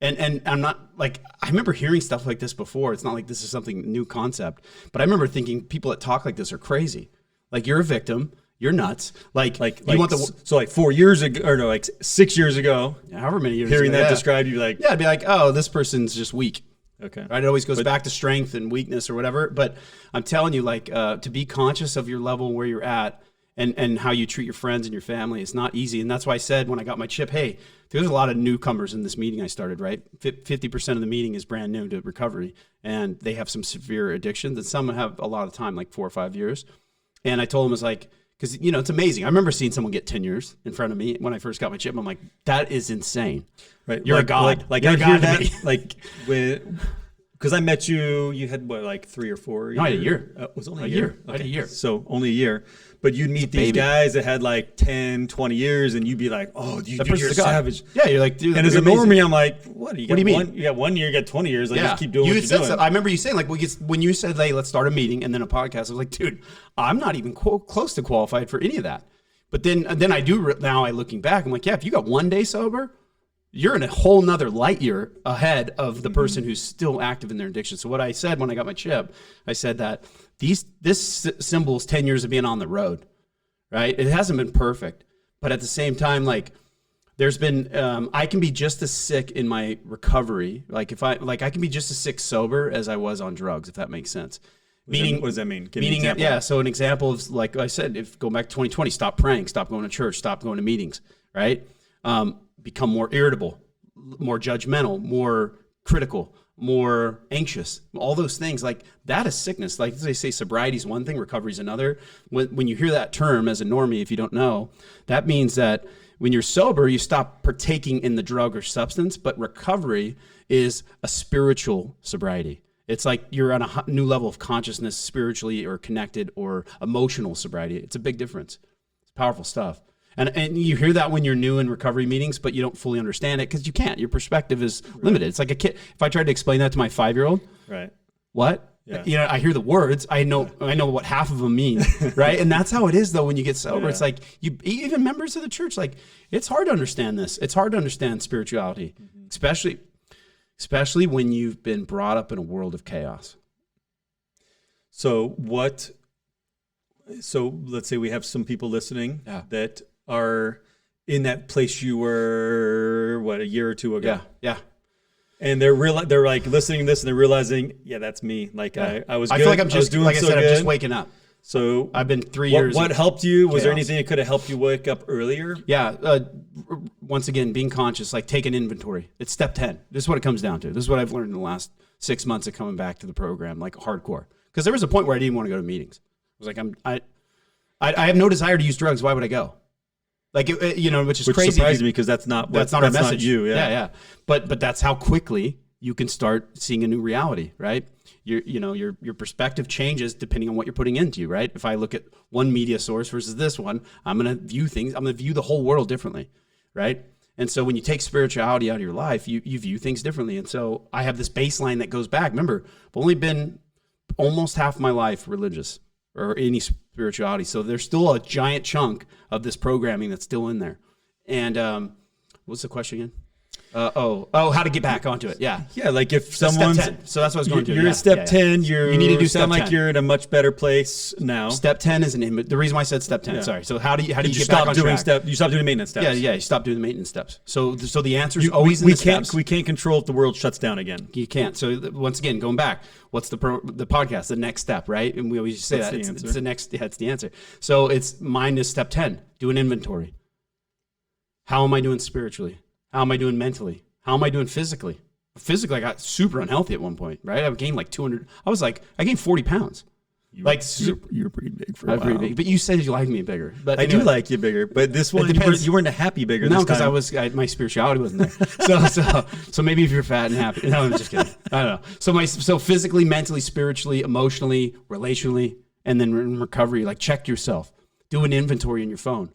And I'm not like, I remember hearing stuff like this before. It's not like this is something new concept, but I remember thinking people that talk like this are crazy. Like you're a victim, you're nuts. Like you want so like 4 years ago, or no, like 6 years ago, however many years hearing ago, that described, you'd be like, I'd be like, oh, this person's just weak. Okay. Right. It always goes back to strength and weakness or whatever. But I'm telling you, like, to be conscious of your level where you're at and how you treat your friends and your family is not easy. And that's why I said when I got my chip, hey, there's a lot of newcomers in this meeting I started, right? 50% of the meeting is brand new to recovery, and they have some severe addictions, and some have a lot of time, like 4 or 5 years. And I told them, I was like, because, it's amazing. I remember seeing someone get 10 years in front of me when I first got my chip. I'm like, that is insane. Right. You're a god. Like You're I a hear god that, because I met you had what, like 3 or 4 years? No, I had a year. It was only a year. I had a year. So only a year. But you'd meet these guys that had like 10, 20 years, and you'd be like, oh, you're savage. Yeah, you're like, dude. And as a normie, I'm like, what do you mean? You got 1 year, you got 20 years. Like, just keep doing what you're doing. I remember you saying, like, when you said, hey, let's start a meeting and then a podcast, I was like, dude, I'm not even close to qualified for any of that. But then I do, now looking back, I'm like, yeah, if you got 1 day sober, you're in a whole nother light year ahead of the person who's still active in their addiction. So what I said when I got my chip, I said that this symbols 10 years of being on the road, right? It hasn't been perfect, but at the same time, like there's been, I can be just as sick in my recovery. Like I can be just as sick sober as I was on drugs, if that makes sense. What does that mean? So an example is, like I said, if go back to 2020, stop praying, stop going to church, stop going to meetings, right? Become more irritable, more judgmental, more critical, more anxious, all those things. Like that is sickness. Like they say, sobriety is one thing, recovery is another. When you hear that term as a normie, if you don't know, that means that when you're sober, you stop partaking in the drug or substance, but recovery is a spiritual sobriety. It's like you're on a new level of consciousness spiritually or connected, or emotional sobriety. It's a big difference. It's powerful stuff. And you hear that when you're new in recovery meetings, but you don't fully understand it because you can't. Your perspective is limited. It's like a kid. If I tried to explain that to my 5-year-old, Right. what? Yeah. You know, I hear the words. I know what half of them mean, right? And that's how it is though when you get sober. Yeah. It's like even members of the church, like it's hard to understand this. It's hard to understand spirituality, especially when you've been brought up in a world of chaos. So let's say we have some people listening that are in that place you were, a year or two ago. Yeah. And they're like listening to this and they're realizing, that's me. Like I was good. I feel like I'm just doing like I so said, good. I'm just waking up. So I've been 3 years. What helped you? Was there chaos. anything that could have helped you wake up earlier? Yeah. Once again, being conscious, like take an inventory. It's step 10. This is what it comes down to. This is what I've learned in the last 6 months of coming back to the program, like hardcore. Because there was a point where I didn't want to go to meetings. I was like, I have no desire to use drugs. Why would I go? Like, which is crazy. Surprised me because that's not our message. Not you. Yeah. But that's how quickly you can start seeing a new reality, right? Your perspective changes depending on what you're putting into you, right? If I look at one media source versus this one, I'm going to view the whole world differently, right? And so when you take spirituality out of your life, you view things differently. And so I have this baseline that goes back. Remember, I've only been almost half my life religious or any spirituality. So there's still a giant chunk of this programming that's still in there. And what's the question again? How to get back onto it. Yeah. Yeah, like if Step someone's 10. So that's what I was going to. You're at step 10, you need to do step sound 10. like you're in a much better place now. Step 10 is the reason why I said step 10. Yeah. Sorry. So how do you Did you get stop back on doing track? you stopped doing maintenance steps? Yeah, you stop doing the maintenance steps. So the answer is always in we the can't steps. we can't control if the world shuts down again. You can't. So once again, going back, what's the podcast? The next step, right? And we always say That's that the it's answer. the next. That's the answer. So mine is step 10. Do an inventory. How am I doing spiritually? How am I doing mentally? How am I doing physically? Physically, I got super unhealthy at one point, right? I gained like 200. I gained 40 pounds. You're pretty big for a while. Pretty big. But you said you like me bigger. But I anyway. do like you bigger, but this one you weren't a happy bigger. No, because my spirituality wasn't there. So maybe if you're fat and happy. No, I'm just kidding. I don't know. So physically, mentally, spiritually, emotionally, relationally, and then in recovery, like check yourself. Do an inventory in your phone.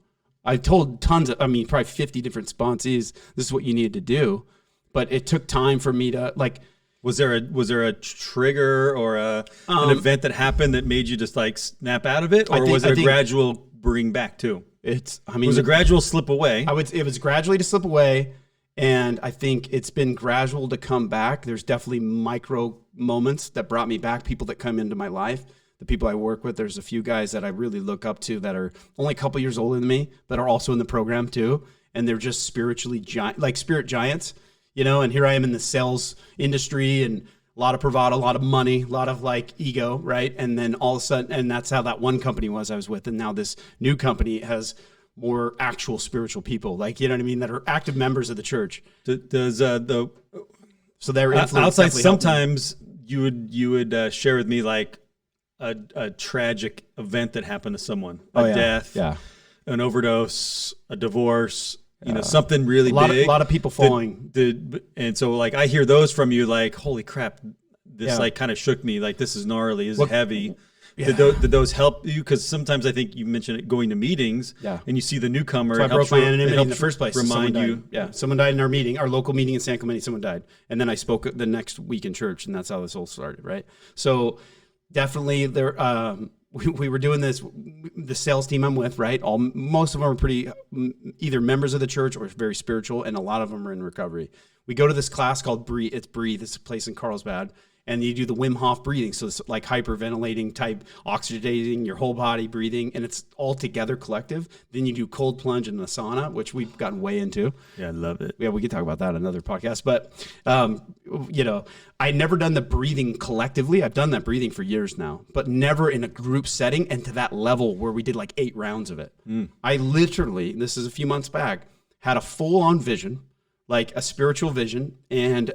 I told probably 50 different sponsees this is what you needed to do, but it took time for me to like. Was there a trigger or an event that happened that made you just like snap out of it, or was it a gradual bring back too? It was a gradual slip away. It was gradually to slip away, and I think it's been gradual to come back. There's definitely micro moments that brought me back. People that come into my life, the people I work with. There's a few guys that I really look up to that are only a couple years older than me, that are also in the program too, and they're just spiritually like spirit giants. And here I am in the sales industry and a lot of bravado, a lot of money, a lot of like ego, right? And then all of a sudden, and that's how that one company I was with. And now this new company has more actual spiritual people, like, you know what I mean? That are active members of the church. Does so they're outside sometimes you would share with me like a tragic event that happened to someone, death, an overdose, a divorce, something really big. A lot of people falling. And so like I hear those from you, like, holy crap, this like kind of shook me. Like, this is gnarly, this is heavy. Yeah. Did those help you? Because sometimes I think you mentioned it, going to meetings, and you see the newcomer. So I broke my anonymity in the first place. Remind you, someone died in our meeting, our local meeting in San Clemente. Someone died, and then I spoke the next week in church, and that's how this all started, right? So definitely there. We were doing this, the sales team I'm with, right? Most of them are pretty either members of the church or very spiritual, and a lot of them are in recovery. We go to this class called Breathe. It's Breathe. It's a place in Carlsbad. And you do the Wim Hof breathing. So it's like hyperventilating type, oxygenating your whole body breathing. And it's all together collective. Then you do cold plunge and the sauna, which we've gotten way into. Yeah, I love it. Yeah, we could talk about that in another podcast. But, I'd never done the breathing collectively. I've done that breathing for years now, but never in a group setting and to that level where we did like 8 rounds of it. I literally, this is a few months back, had a full-on vision, like a spiritual vision, and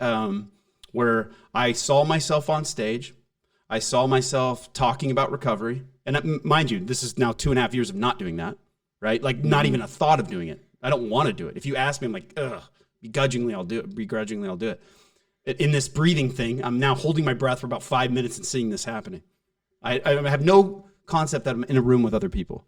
where I saw myself on stage. I saw myself talking about recovery. And mind you, this is now 2.5 years of not doing that, right? Like not even a thought of doing it. I don't want to do it. If you ask me, I'm like, begrudgingly I'll do it. In this breathing thing, I'm now holding my breath for about 5 minutes and seeing this happening. I have no concept that I'm in a room with other people,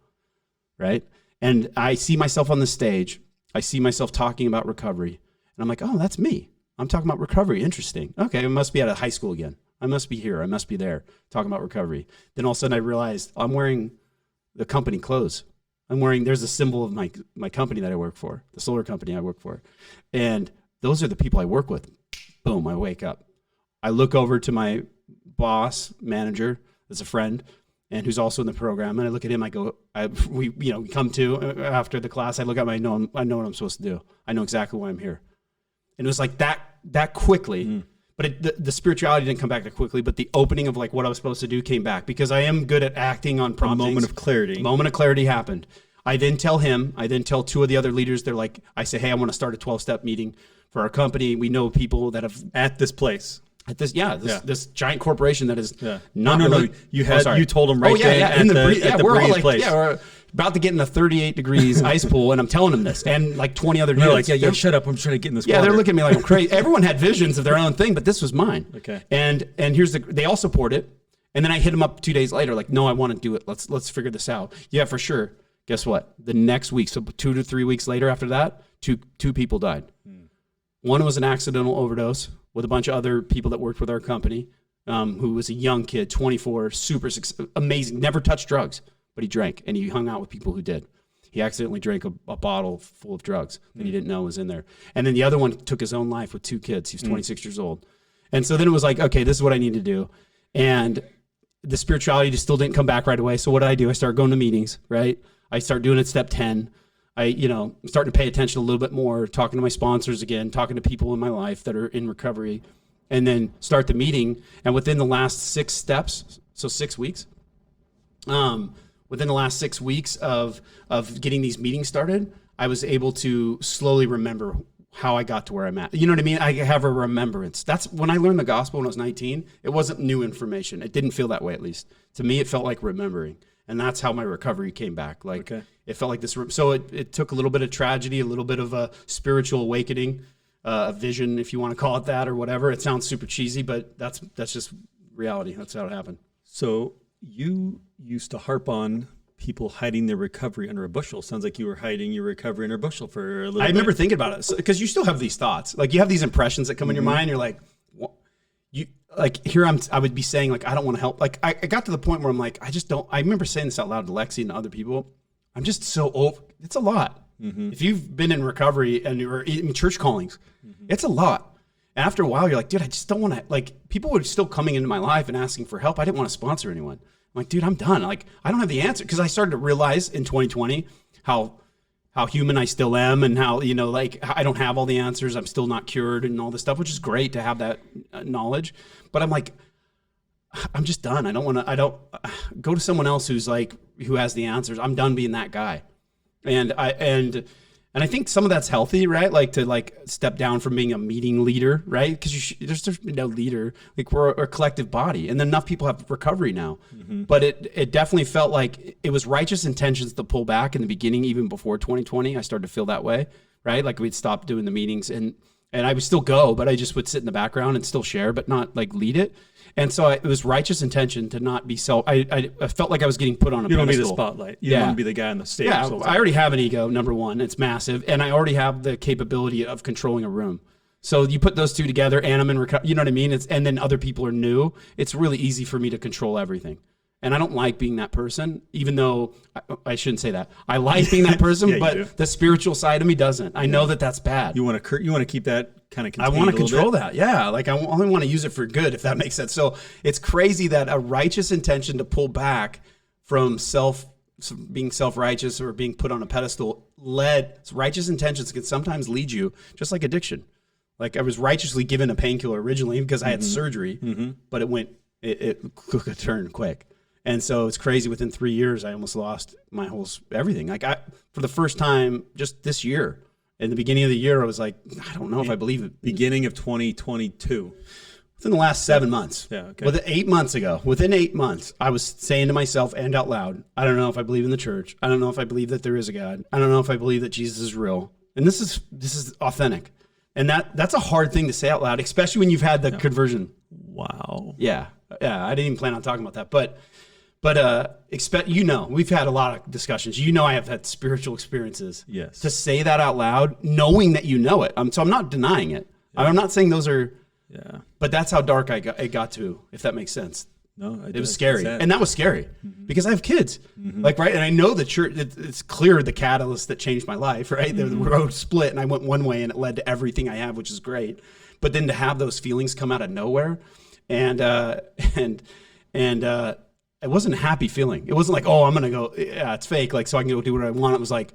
right? And I see myself on the stage. I see myself talking about recovery. And I'm like, oh, that's me. I'm talking about recovery. Interesting. Okay, I must be at a high school again. I must be here. I must be there talking about recovery. Then all of a sudden I realized I'm wearing the company clothes. There's a symbol of my company that I work for, the solar company I work for. And those are the people I work with. Boom, I wake up. I look over to my boss, manager, that's a friend, and who's also in the program. And I look at him, we come to after the class, I look at him, I know what I'm supposed to do. I know exactly why I'm here. And it was like that quickly, but the spirituality didn't come back that quickly, but the opening of like what I was supposed to do came back, because I am good at acting on promptings. A moment of clarity. A moment of clarity happened. I then tell him, I then tell two of the other leaders, they're like, I say, hey, I want to start a 12-step meeting for our company. We know people that have at this place. At this giant corporation that is not really. No. You told them right there at the we're all breeze like, place. yeah, we're about to get in a 38 degrees ice pool, and I'm telling them this, and like 20 other dudes. They're like, yeah, shut up, I'm trying to get in this water. Yeah, they're looking at me like I'm crazy. Everyone had visions of their own thing, but this was mine. Okay. And they all support it. And then I hit them up 2 days later, like, no, I want to do it. Let's figure this out. Yeah, for sure. Guess what? The next week, so 2 to 3 weeks later after that, two people died. One was an accidental overdose with a bunch of other people that worked with our company, who was a young kid, 24, super amazing, never touched drugs, but he drank, and he hung out with people who did. He accidentally drank a bottle full of drugs that he didn't know was in there. And then the other one took his own life with 2 kids. He was 26 years old. And so then it was like, okay, this is what I need to do. And the spirituality just still didn't come back right away. So what did? I started going to meetings, right? I started doing it step 10. I'm starting to pay attention a little bit more, talking to my sponsors again, talking to people in my life that are in recovery, and then start the meeting. And within the last 6 steps, so 6 weeks, within the last 6 weeks of getting these meetings started, I was able to slowly remember how I got to where I'm at. You know what I mean? I have a remembrance. That's when I learned the gospel when I was 19. It wasn't new information. It didn't feel that way, at least. To me, it felt like remembering. And that's how my recovery came back. Like, It felt like this. So it took a little bit of tragedy, a little bit of a spiritual awakening, a vision, if you want to call it that or whatever. It sounds super cheesy, but that's just reality. That's how it happened. So you used to harp on people hiding their recovery under a bushel. Sounds like you were hiding your recovery under a bushel for a little bit. I remember thinking about it, because you still have these thoughts. Like, you have these impressions that come in your mind. You're like, what? I would be saying, like, I don't want to help. Like, I got to the point where I'm like, I just don't. I remember saying this out loud to Lexi and other people. I'm just so over. It's a lot. If you've been in recovery and you're in church callings, it's a lot. And after a while, you're like, dude, I just don't want to. Like, people were still coming into my life and asking for help. I didn't want to sponsor anyone. I'm like, dude, I'm done. Like, I don't have the answer, because I started to realize in 2020 how human I still am, and how, like, I don't have all the answers. I'm still not cured and all this stuff, which is great to have that knowledge. But I'm like, I'm just done. I don't go to someone else who has the answers. I'm done being that guy. And I think some of that's healthy, right? Like, to step down from being a meeting leader, right? Because there's no leader. Like, we're a collective body, and enough people have recovery now. But it definitely felt like it was righteous intentions to pull back in the beginning, even before 2020. I started to feel that way, right? Like, we'd stop doing the meetings, and I would still go, but I just would sit in the background and still share, but not like lead it. And so it was righteous intention to not be I felt like I was getting put on a pedestal. You don't be the spotlight. You don't want to be the guy on the stage. Yeah, I already have an ego, number one. It's massive. And I already have the capability of controlling a room. So you put those two together, and I'm in recovery, you know what I mean? And then other people are new. It's really easy for me to control everything. And I don't like being that person, even though I shouldn't say that. I like being that person, but the spiritual side of me doesn't. I know that that's bad. You want to keep that kind of contained. I want to control that. Yeah. Like, I only want to use it for good, if that makes sense. So it's crazy that a righteous intention to pull back from being self-righteous or being put on a pedestal righteous intentions can sometimes lead you, just like addiction. Like, I was righteously given a painkiller originally because I had surgery, but it took a turn quick. And so it's crazy. Within 3 years, I almost lost my whole everything. Like, for the first time just this year, in the beginning of the year, I was like, I don't know if I believe it. Beginning of 2022. Within the last 7 months. Yeah. Okay. Within 8 months, I was saying to myself and out loud, I don't know if I believe in the church. I don't know if I believe that there is a God. I don't know if I believe that Jesus is real. And this is authentic. And that's a hard thing to say out loud, especially when you've had the conversion. Wow. Yeah. I didn't even plan on talking about that. But But we've had a lot of discussions. I have had spiritual experiences. Yes. To say that out loud, knowing that you know it. So I'm not denying it. Yeah. I'm not saying those are. Yeah. But that's how dark it got to, if that makes sense. No, it was scary, and that was scary because I have kids, right? And I know the church. It's clear the catalyst that changed my life, right? The road split, and I went one way, and it led to everything I have, which is great. But then to have those feelings come out of nowhere, and it wasn't a happy feeling. It wasn't like, oh, I'm gonna go, yeah, it's fake, like so I can go do what I want. It was like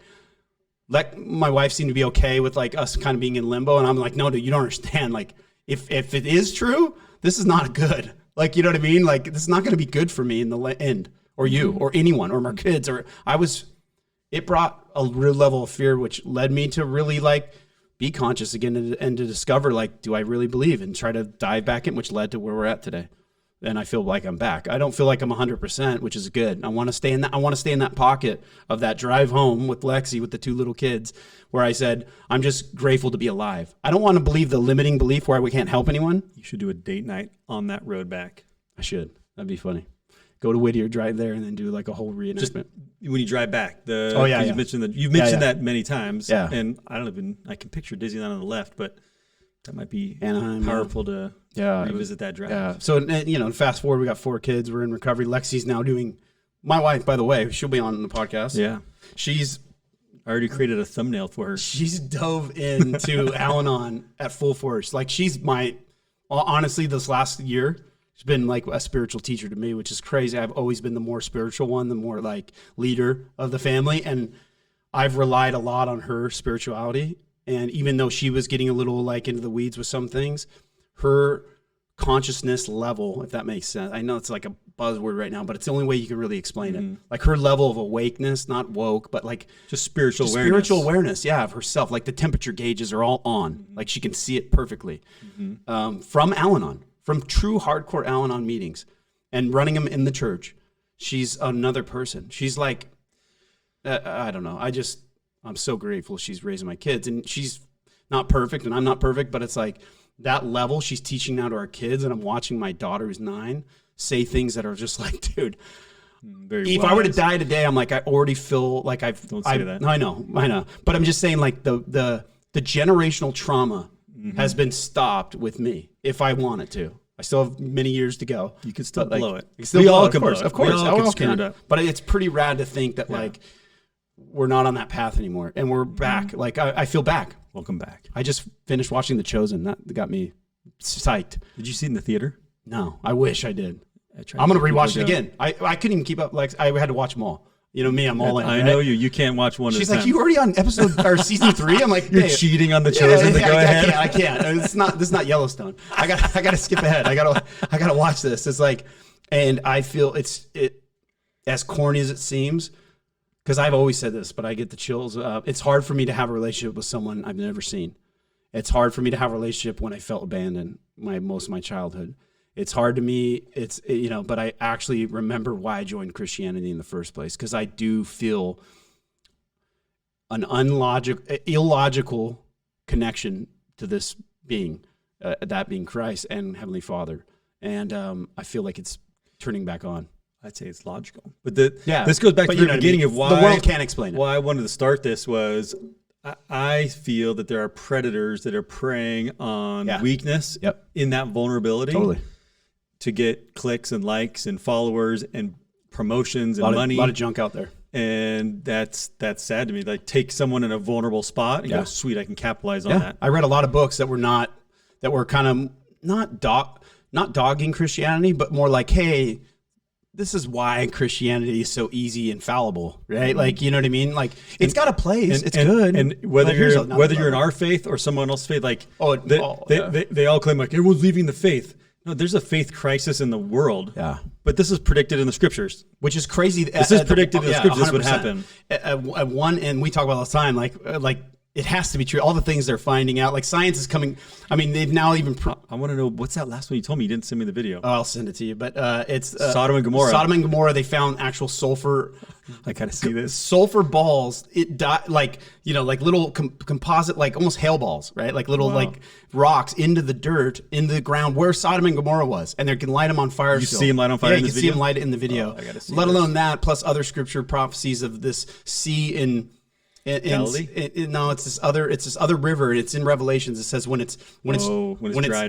my wife seemed to be okay with like us kind of being in limbo, and I'm like, no, dude, you don't understand. Like if it is true, this is not good. Like, you know what I mean? Like this is not going to be good for me in the end, or you, or anyone, or my kids. It brought a real level of fear, which led me to really like be conscious again and to discover like, do I really believe, and try to dive back in, which led to where we're at today. And I feel like I'm back. I don't feel like I'm 100%, which is good. I want to stay in that. I want to stay in that pocket of that drive home with Lexi, with the 2 little kids, where I said, I'm just grateful to be alive. I don't want to believe the limiting belief where we can't help anyone. You should do a date night on that road back. I should. That'd be funny. Go to Whittier, drive there, and then do like a whole reenactment. Just when you drive back. Yeah. You've mentioned that many times. Yeah. And I can picture Disneyland on the left, but that might be Anaheim, powerful to revisit that drive. Yeah. So, fast forward, we got 4 kids. We're in recovery. Lexi's now doing, my wife, by the way, she'll be on the podcast. Yeah. I already created a thumbnail for her. She's dove into Al-Anon at full force. Like honestly, this last year, she's been like a spiritual teacher to me, which is crazy. I've always been the more spiritual one, the more like leader of the family. And I've relied a lot on her spirituality. And even though she was getting a little like into the weeds with some things, her consciousness level, if that makes sense. I know it's like a buzzword right now, but it's the only way you can really explain it. Like her level of awakeness, not woke, but like just spiritual awareness. Spiritual awareness, yeah, of herself. Like the temperature gauges are all on. Like she can see it perfectly. From Al-Anon, from true hardcore Al-Anon meetings and running them in the church. She's another person. She's like, I don't know. I'm so grateful she's raising my kids, and she's not perfect and I'm not perfect, but it's like that level she's teaching now to our kids. And I'm watching my daughter, who's 9, say things that are just like, dude, if I were to die today, I'm like, I already feel like Don't say that. I know. But I'm just saying like the generational trauma has been stopped with me if I wanted to. I still have many years to go. You could still blow it. We all can blow it. Of course. We all can screw it up. But it's pretty rad to think that like, we're not on that path anymore, and we're back. Like I feel back. Welcome back. I just finished watching The Chosen. That got me psyched. Did you see it in the theater? No, I wish I did. I'm gonna rewatch it again. I couldn't even keep up. Like I had to watch them all. You know me, I'm all in. I know you. You can't watch one. She's at a like, time. you already on episode or season 3? I'm like, you're cheating on The Chosen. Go ahead. I can't. This is not Yellowstone. I gotta skip ahead. I gotta watch this. It's like, and I feel it as corny as it seems. Because I've always said this, but I get the chills. It's hard for me to have a relationship with someone I've never seen. It's hard for me to have a relationship when I felt abandoned most of my childhood. It's hard to me. But I actually remember why I joined Christianity in the first place, because I do feel an illogical connection to this being, that being Christ and Heavenly Father. And I feel like it's turning back on. I'd say it's logical, but this goes back to the beginning of why the world can't explain it. Why I wanted to start this was I feel that there are predators that are preying on weakness in that vulnerability to get clicks and likes and followers and promotions and money. A lot of junk out there, and that's sad to me. Like take someone in a vulnerable spot and go, sweet, I can capitalize on that. I read a lot of books that were kind of not dogging Christianity, but more like, hey, this is why Christianity is so easy and fallible, right? Like, you know what I mean? Like, it's got a place. It's good. And whether you're in our faith or someone else's faith, like they all claim like everyone's leaving the faith. No, there's a faith crisis in the world. Yeah. But this is predicted in the scriptures. Which is crazy. This is predicted in the scriptures. This would happen. And we talk about all the time, like it has to be true. All the things they're finding out, like science is coming. I mean, they've now even. I want to know, what's that last one you told me? You didn't send me the video. I'll send it to you, but it's Sodom and Gomorrah. Sodom and Gomorrah. They found actual sulfur. I gotta see this. Sulfur balls. It like like little composite, like almost hail balls, right? Like little like rocks into the dirt, into the ground where Sodom and Gomorrah was, and they can light them on fire. You see them light on fire. Yeah, in you this can video? see them light it in the video. I gotta see Let this. alone that, plus other scripture prophecies of this sea in Galilee? No, it's this other river. It's in Revelations. It says when it's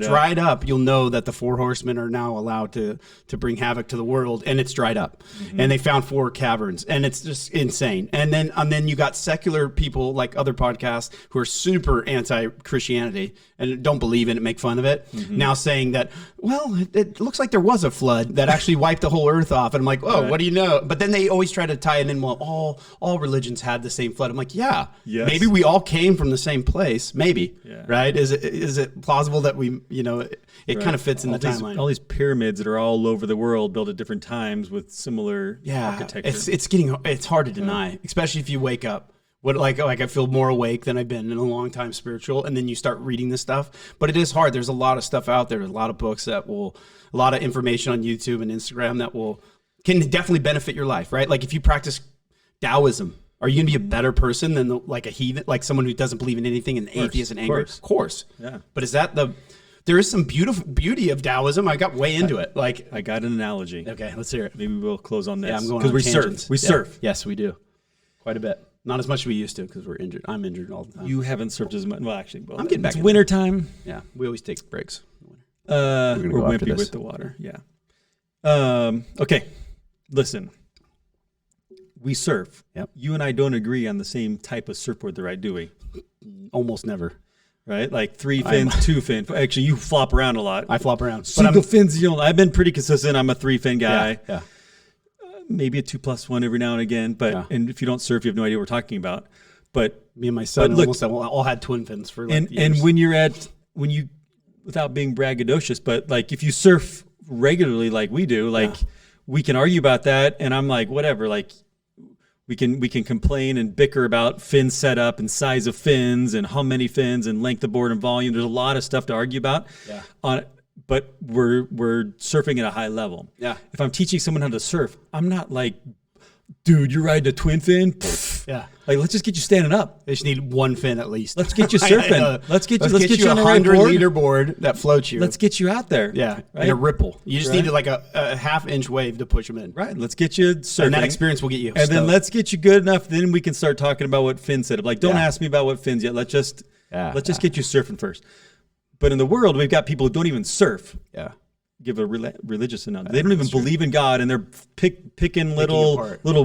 dried up, you'll know that the 4 horsemen are now allowed to bring havoc to the world, and it's dried up. And they found 4 caverns, and it's just insane. And then you got secular people like other podcasts who are super anti-Christianity and don't believe in it, make fun of it, now saying that, well, it looks like there was a flood that actually wiped the whole earth off. And I'm like, oh, what do you know? But then they always try to tie it in, well, all religions had the same flood. I'm like, yeah, maybe we all came from the same place, maybe, right? Is it plausible that we, it kind of fits in the timeline. All these pyramids that are all over the world built at different times with similar architecture. It's hard to deny, especially if you wake up. Like I feel more awake than I've been in a long time spiritual, and then you start reading this stuff. But it is hard. There's a lot of stuff out there. There's a lot of books a lot of information on YouTube and Instagram that can definitely benefit your life, right? Like if you practice Taoism, are you going to be a better person than like a heathen, like someone who doesn't believe in anything, an atheist and angry? Of course. Yeah. But there is some beauty of Taoism. I got way into it. Like I got an analogy. Okay, let's hear it. Maybe we'll close on this. Yeah, I'm going because we tangents. surf. We surf. Yes, we do. Quite a bit. Not as much as we used to because we're injured. I'm injured all the time. You haven't surfed as much. Well, actually, I'm getting back. It's winter time. Yeah, we always take breaks. We're wimpy with the water. Yeah. Okay. Listen. We surf. Yep. You and I don't agree on the same type of surfboard, right? Do we? Almost never. Right? Like 3 fins, 2 fin. Actually, you flop around a lot. I flop around. Single fins. I've been pretty consistent. I'm a 3 fin guy. Yeah. Maybe a 2+1 every now and again, but and if you don't surf, you have no idea what we're talking about. But me and my son all had twin fins for like years. And when you without being braggadocious, but like if you surf regularly like we do, like we can argue about that, and I'm like whatever, like we can complain and bicker about fin setup and size of fins and how many fins and length of board and volume. There's a lot of stuff to argue about on it. But we're surfing at a high level. Yeah. If I'm teaching someone how to surf, I'm not like, dude, you're riding a twin fin. Yeah. Like, let's just get you standing up. They just need 1 fin at least. Let's get you surfing. Let's get you on a 100-liter board that floats you. Let's get you out there. Yeah. Right? In a ripple. You just need like a half-inch wave to push them in. Right. Let's get you surfing. And that experience will get you. And then let's get you good enough. Then we can start talking about what fin setup. Like, don't ask me about what fins yet. Let's just get you surfing first. But in the world, we've got people who don't even surf. Yeah. Give a religious analogy. They don't even believe in God, and they're picking little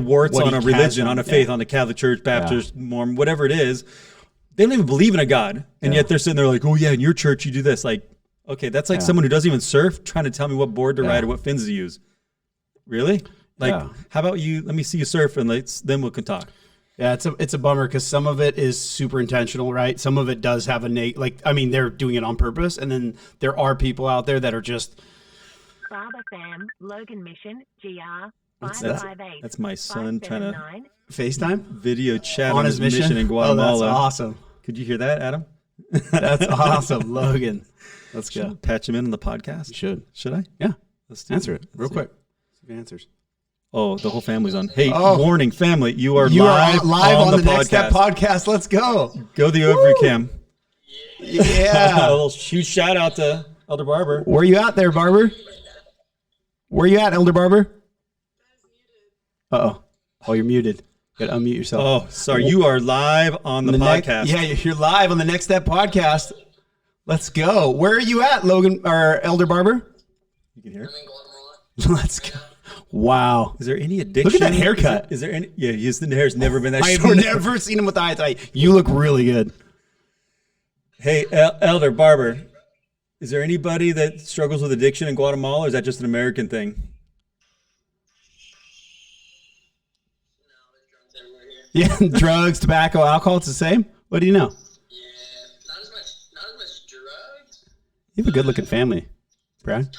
warts on a religion, on a faith, on the Catholic Church, Baptist, Mormon, whatever it is. They don't even believe in a God, and yet they're sitting there like, oh yeah, in your church you do this. Like, okay, that's like someone who doesn't even surf trying to tell me what board to ride or what fins to use. Really? Like, how about you? Let me see you surf, and then we can talk. Yeah, it's a bummer because some of it is super intentional, right? Some of it does have they're doing it on purpose, and then there are people out there that are just. Father Sam, Logan Mission, GR, 558. That's my son trying to FaceTime video chat on his mission in Guatemala. Oh, that's awesome. Could you hear that, Adam? That's awesome, Logan. Let's go. Patch him in on the podcast. You should. Should I? Yeah. Let's answer it real quick. See if it answers. Oh, the whole family's on. Hey, warning, family! You are live on the podcast. Next Step podcast. Let's go. Go the overview cam. Yeah. A little huge shout out to Elder Barber. Where you at there, Barber? Where you at, Elder Barber? Uh-oh. Oh, you're muted. You got to unmute yourself. Oh, sorry. You are live on the podcast. You're live on the Next Step podcast. Let's go. Where are you at, Logan or Elder Barber? You can hear it. Let's go. Wow. Is there any addiction? Look at that haircut. Is there any? Yeah, his hair's never been that short. I've never seen him with the high. You look really good. Hey, Elder Barber. Is there anybody that struggles with addiction in Guatemala, or is that just an American thing? Yeah, drugs, tobacco, alcohol, it's the same? What do you know? Yeah, not as much drugs. You have a good-looking family, Brad.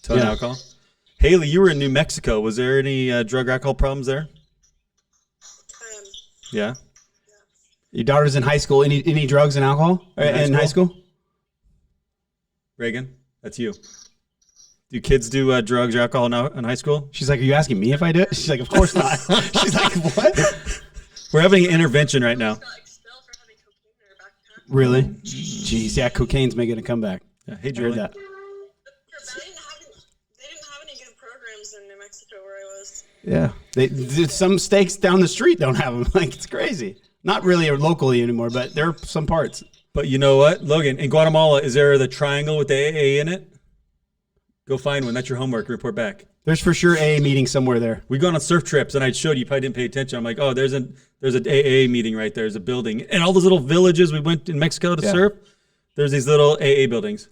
Ton of alcohol. Haley, you were in New Mexico. Was there any drug or alcohol problems there? Yeah. Your daughter's in high school. Any drugs and alcohol in high school? Reagan, that's you. Do kids do drugs or alcohol now in high school? She's like, are you asking me if I do it? She's like, of course not. She's like, what? We're having an intervention right now. Got expelled for having cocaine in her backpack. Really? Jeez, yeah, cocaine's making a comeback. Yeah, hey, I heard Julie. that. They didn't have any good programs in New Mexico where I was. Yeah, some states down the street don't have them. Like, it's crazy. Not really locally anymore, but there are some parts. But you know what, Logan, in Guatemala, is there the triangle with the AA in it? Go find one. That's your homework. Report back. There's for sure a meeting somewhere there. We go on surf trips, and I showed you. Probably didn't pay attention. I'm like, oh, there's an AA meeting right there. There's a building, and all those little villages we went in Mexico to surf. There's these little AA buildings.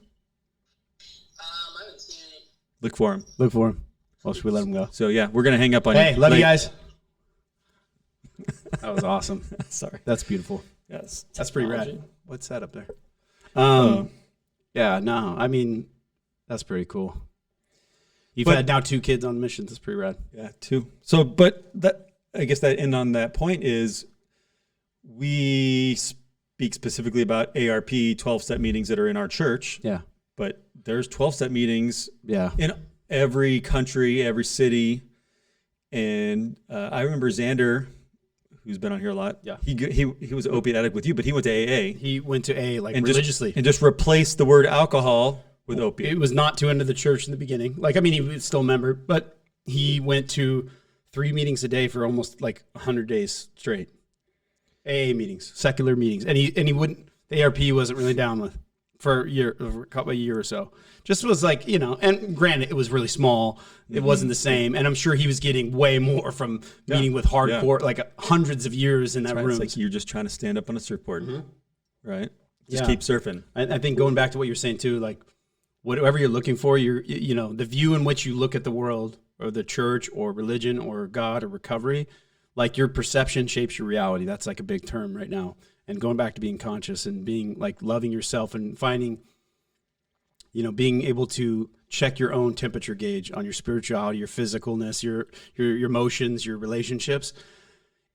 I haven't seen any. Look for them. Look for him. Well, should we let him go? So yeah, we're gonna hang up on you. Hey, love you Like- guys. That was awesome. Sorry. That's beautiful. Yes, That's pretty rad. technology. What's that up there? Oh. Yeah, no, I mean, that's pretty cool. You've But- had now 2 kids on missions. That's pretty rad. Yeah, too. So, but that I guess that end on that point is we speak specifically about ARP 12-step meetings that are in our church, Yeah, but there's 12-step meetings yeah, in every country, every city. And I remember Xander, who's been on here a lot. Yeah. He was an opiate addict with you, but he went to AA he went to A like and religiously. just replaced the word alcohol with opiate. It was not to enter the church in the beginning. Like, I mean, he was still a member, but he went to 3 meetings a day for almost like 100 days straight. AA meetings, secular meetings, and he wouldn't. The ARP wasn't really down with for a year or so. Just was like, you know, and granted, it was really small. It wasn't the same, and I'm sure he was getting way more from meeting with hardcore, like hundreds of years in that room. It's like you're just trying to stand up on a surfboard, right? Just Yeah. keep surfing. I think going back to what you're saying too, like whatever you're looking for, you know, the view in which you look at the world or the church or religion or God or recovery, like your perception shapes your reality. That's like a big term right now. And going back to being conscious and being like loving yourself and finding, you know, being able to check your own temperature gauge on your spirituality, your physicalness, your emotions, your relationships.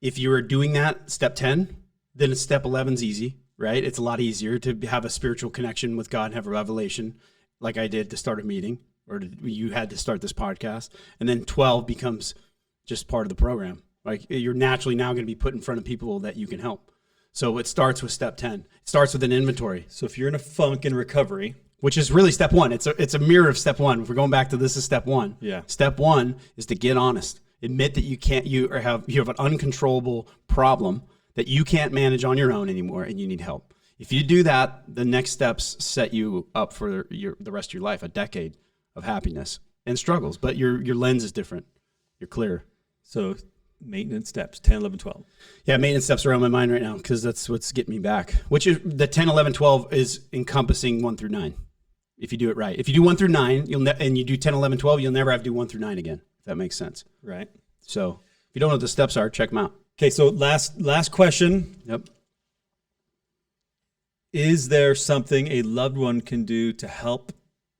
If you are doing that, step 10, then step 11's easy, right? It's a lot easier to have a spiritual connection with God and have a revelation like I did to start a meeting you had to start this podcast. And then 12 becomes just part of the program. Like you're naturally now going to be put in front of people that you can help. So it starts with step 10. It starts with an inventory, So if you're in a funk in recovery, which is really step 1. It's a mirror of step 1. If we're going back to this is step 1. Yeah. Step 1 is to get honest. Admit that you have an uncontrollable problem that you can't manage on your own anymore and you need help. If you do that, the next steps set you up for the rest of your life, a decade of happiness and struggles, but your lens is different. You're clear. so maintenance steps 10, 11, 12. Yeah, maintenance steps are on my mind right now because that's what's getting me back. Which is the 10, 11, 12 is encompassing 1 through 9. If you do it right. If you do 1 through 9, and you do 10, 11, 12, you'll never have to do 1 through 9 again, if that makes sense. Right. So if you don't know what the steps are, check them out. Okay, so last question. Yep. Is there something a loved one can do to help?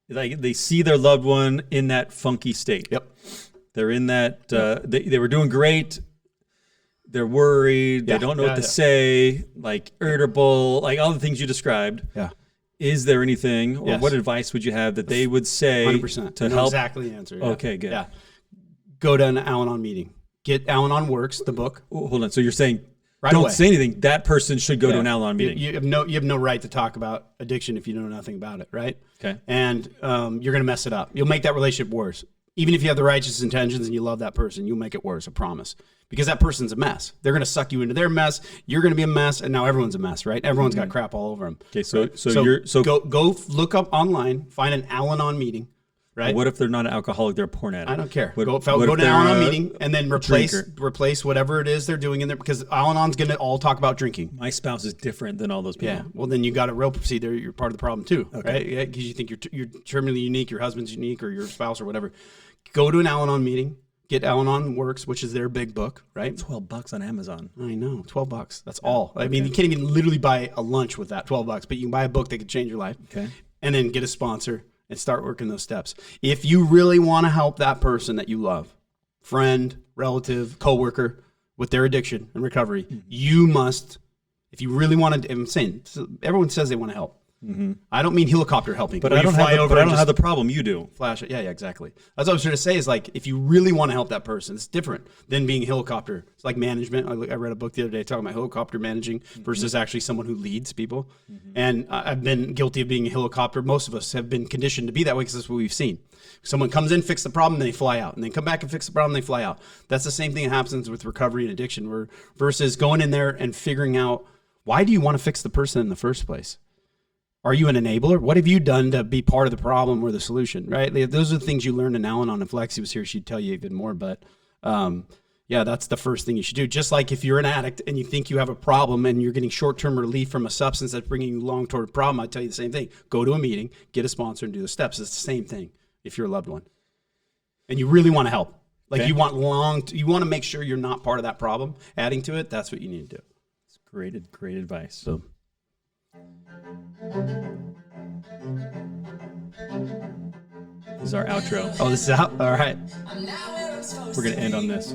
Like they see their loved one in that funky state. Yep. They're in that, they were doing great. They're worried. Yeah, They don't know yeah, what to yeah. say, like irritable, like all the things you described. Yeah. Is there anything, or Yes. what advice would you have that they would say 100%. to I know help? exactly the answer. Yeah. Okay, good. Yeah. Go to an Al-Anon meeting. Get Al-Anon Works, the book. Oh, hold on. So you're saying Right don't away. say anything. That person should go to Yeah. an Al-Anon meeting. You have no right to talk about addiction if you know nothing about it, right? Okay. And you're going to mess it up. You'll make that relationship worse. Even if you have the righteous intentions and you love that person, you'll make it worse, I promise. Because that person's a mess. They're going to suck you into their mess. You're going to be a mess, and now everyone's a mess, right? Everyone's got crap all over them. Okay, so go look up online, find an Al-Anon meeting, right? what if they're not an alcoholic? They're a porn addict. I don't care. What- Go what to if an they're Al-Anon a meeting and then drinker? replace whatever it is they're doing in there, because Al-Anon's going to all talk about drinking. My spouse is different than all those people. Yeah. Well, then you got a real see there. You're part of the problem too, right? Yeah, because you think you're terminally unique, your husband's unique, or your spouse or whatever. Go to an Al-Anon meeting. Get Al-Anon Works, which is their big book, right? $12 on Amazon. I know, $12. That's all. I mean, you can't even literally buy a lunch with that $12, but you can buy a book that could change your life. Okay. And then get a sponsor and start working those steps. If you really want to help that person that you love, friend, relative, coworker, with their addiction and recovery, you must If you really want to, I'm saying, everyone says they want to help. I don't mean helicopter helping, But where I don't you fly have. over But I and don't just have the problem you do. flash it. Yeah, exactly. That's what I was trying to say. Is like if you really want to help that person, it's different than being a helicopter. It's like management. I read a book the other day talking about helicopter managing versus actually someone who leads people. And I've been guilty of being a helicopter. Most of us have been conditioned to be that way because that's what we've seen. Someone comes in, fix the problem, then they fly out, and then come back and fix the problem, they fly out. That's the same thing that happens with recovery and addiction. Versus going in there and figuring out, why do you want to fix the person in the first place? Are you an enabler? What have you done to be part of the problem or the solution, right? Those are the things you learn in Al-Anon. If Lexi was here, she'd tell you even more. But yeah, that's the first thing you should do. Just like if you're an addict and you think you have a problem and you're getting short-term relief from a substance that's bringing you long-term problem, I tell you the same thing. Go to a meeting, get a sponsor, and do the steps. It's the same thing if you're a loved one. And you really want to help. Like you want to make sure you're not part of that problem. Adding to it, that's what you need to do. It's great advice. So. This is our outro. Oh, this is out? All right. We're gonna end on this.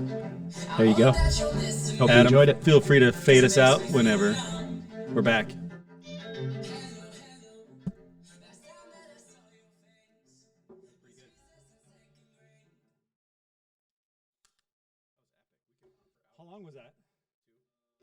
There you go. Hope you Adam, enjoyed it. feel free to fade us out whenever. We're back. How long was that?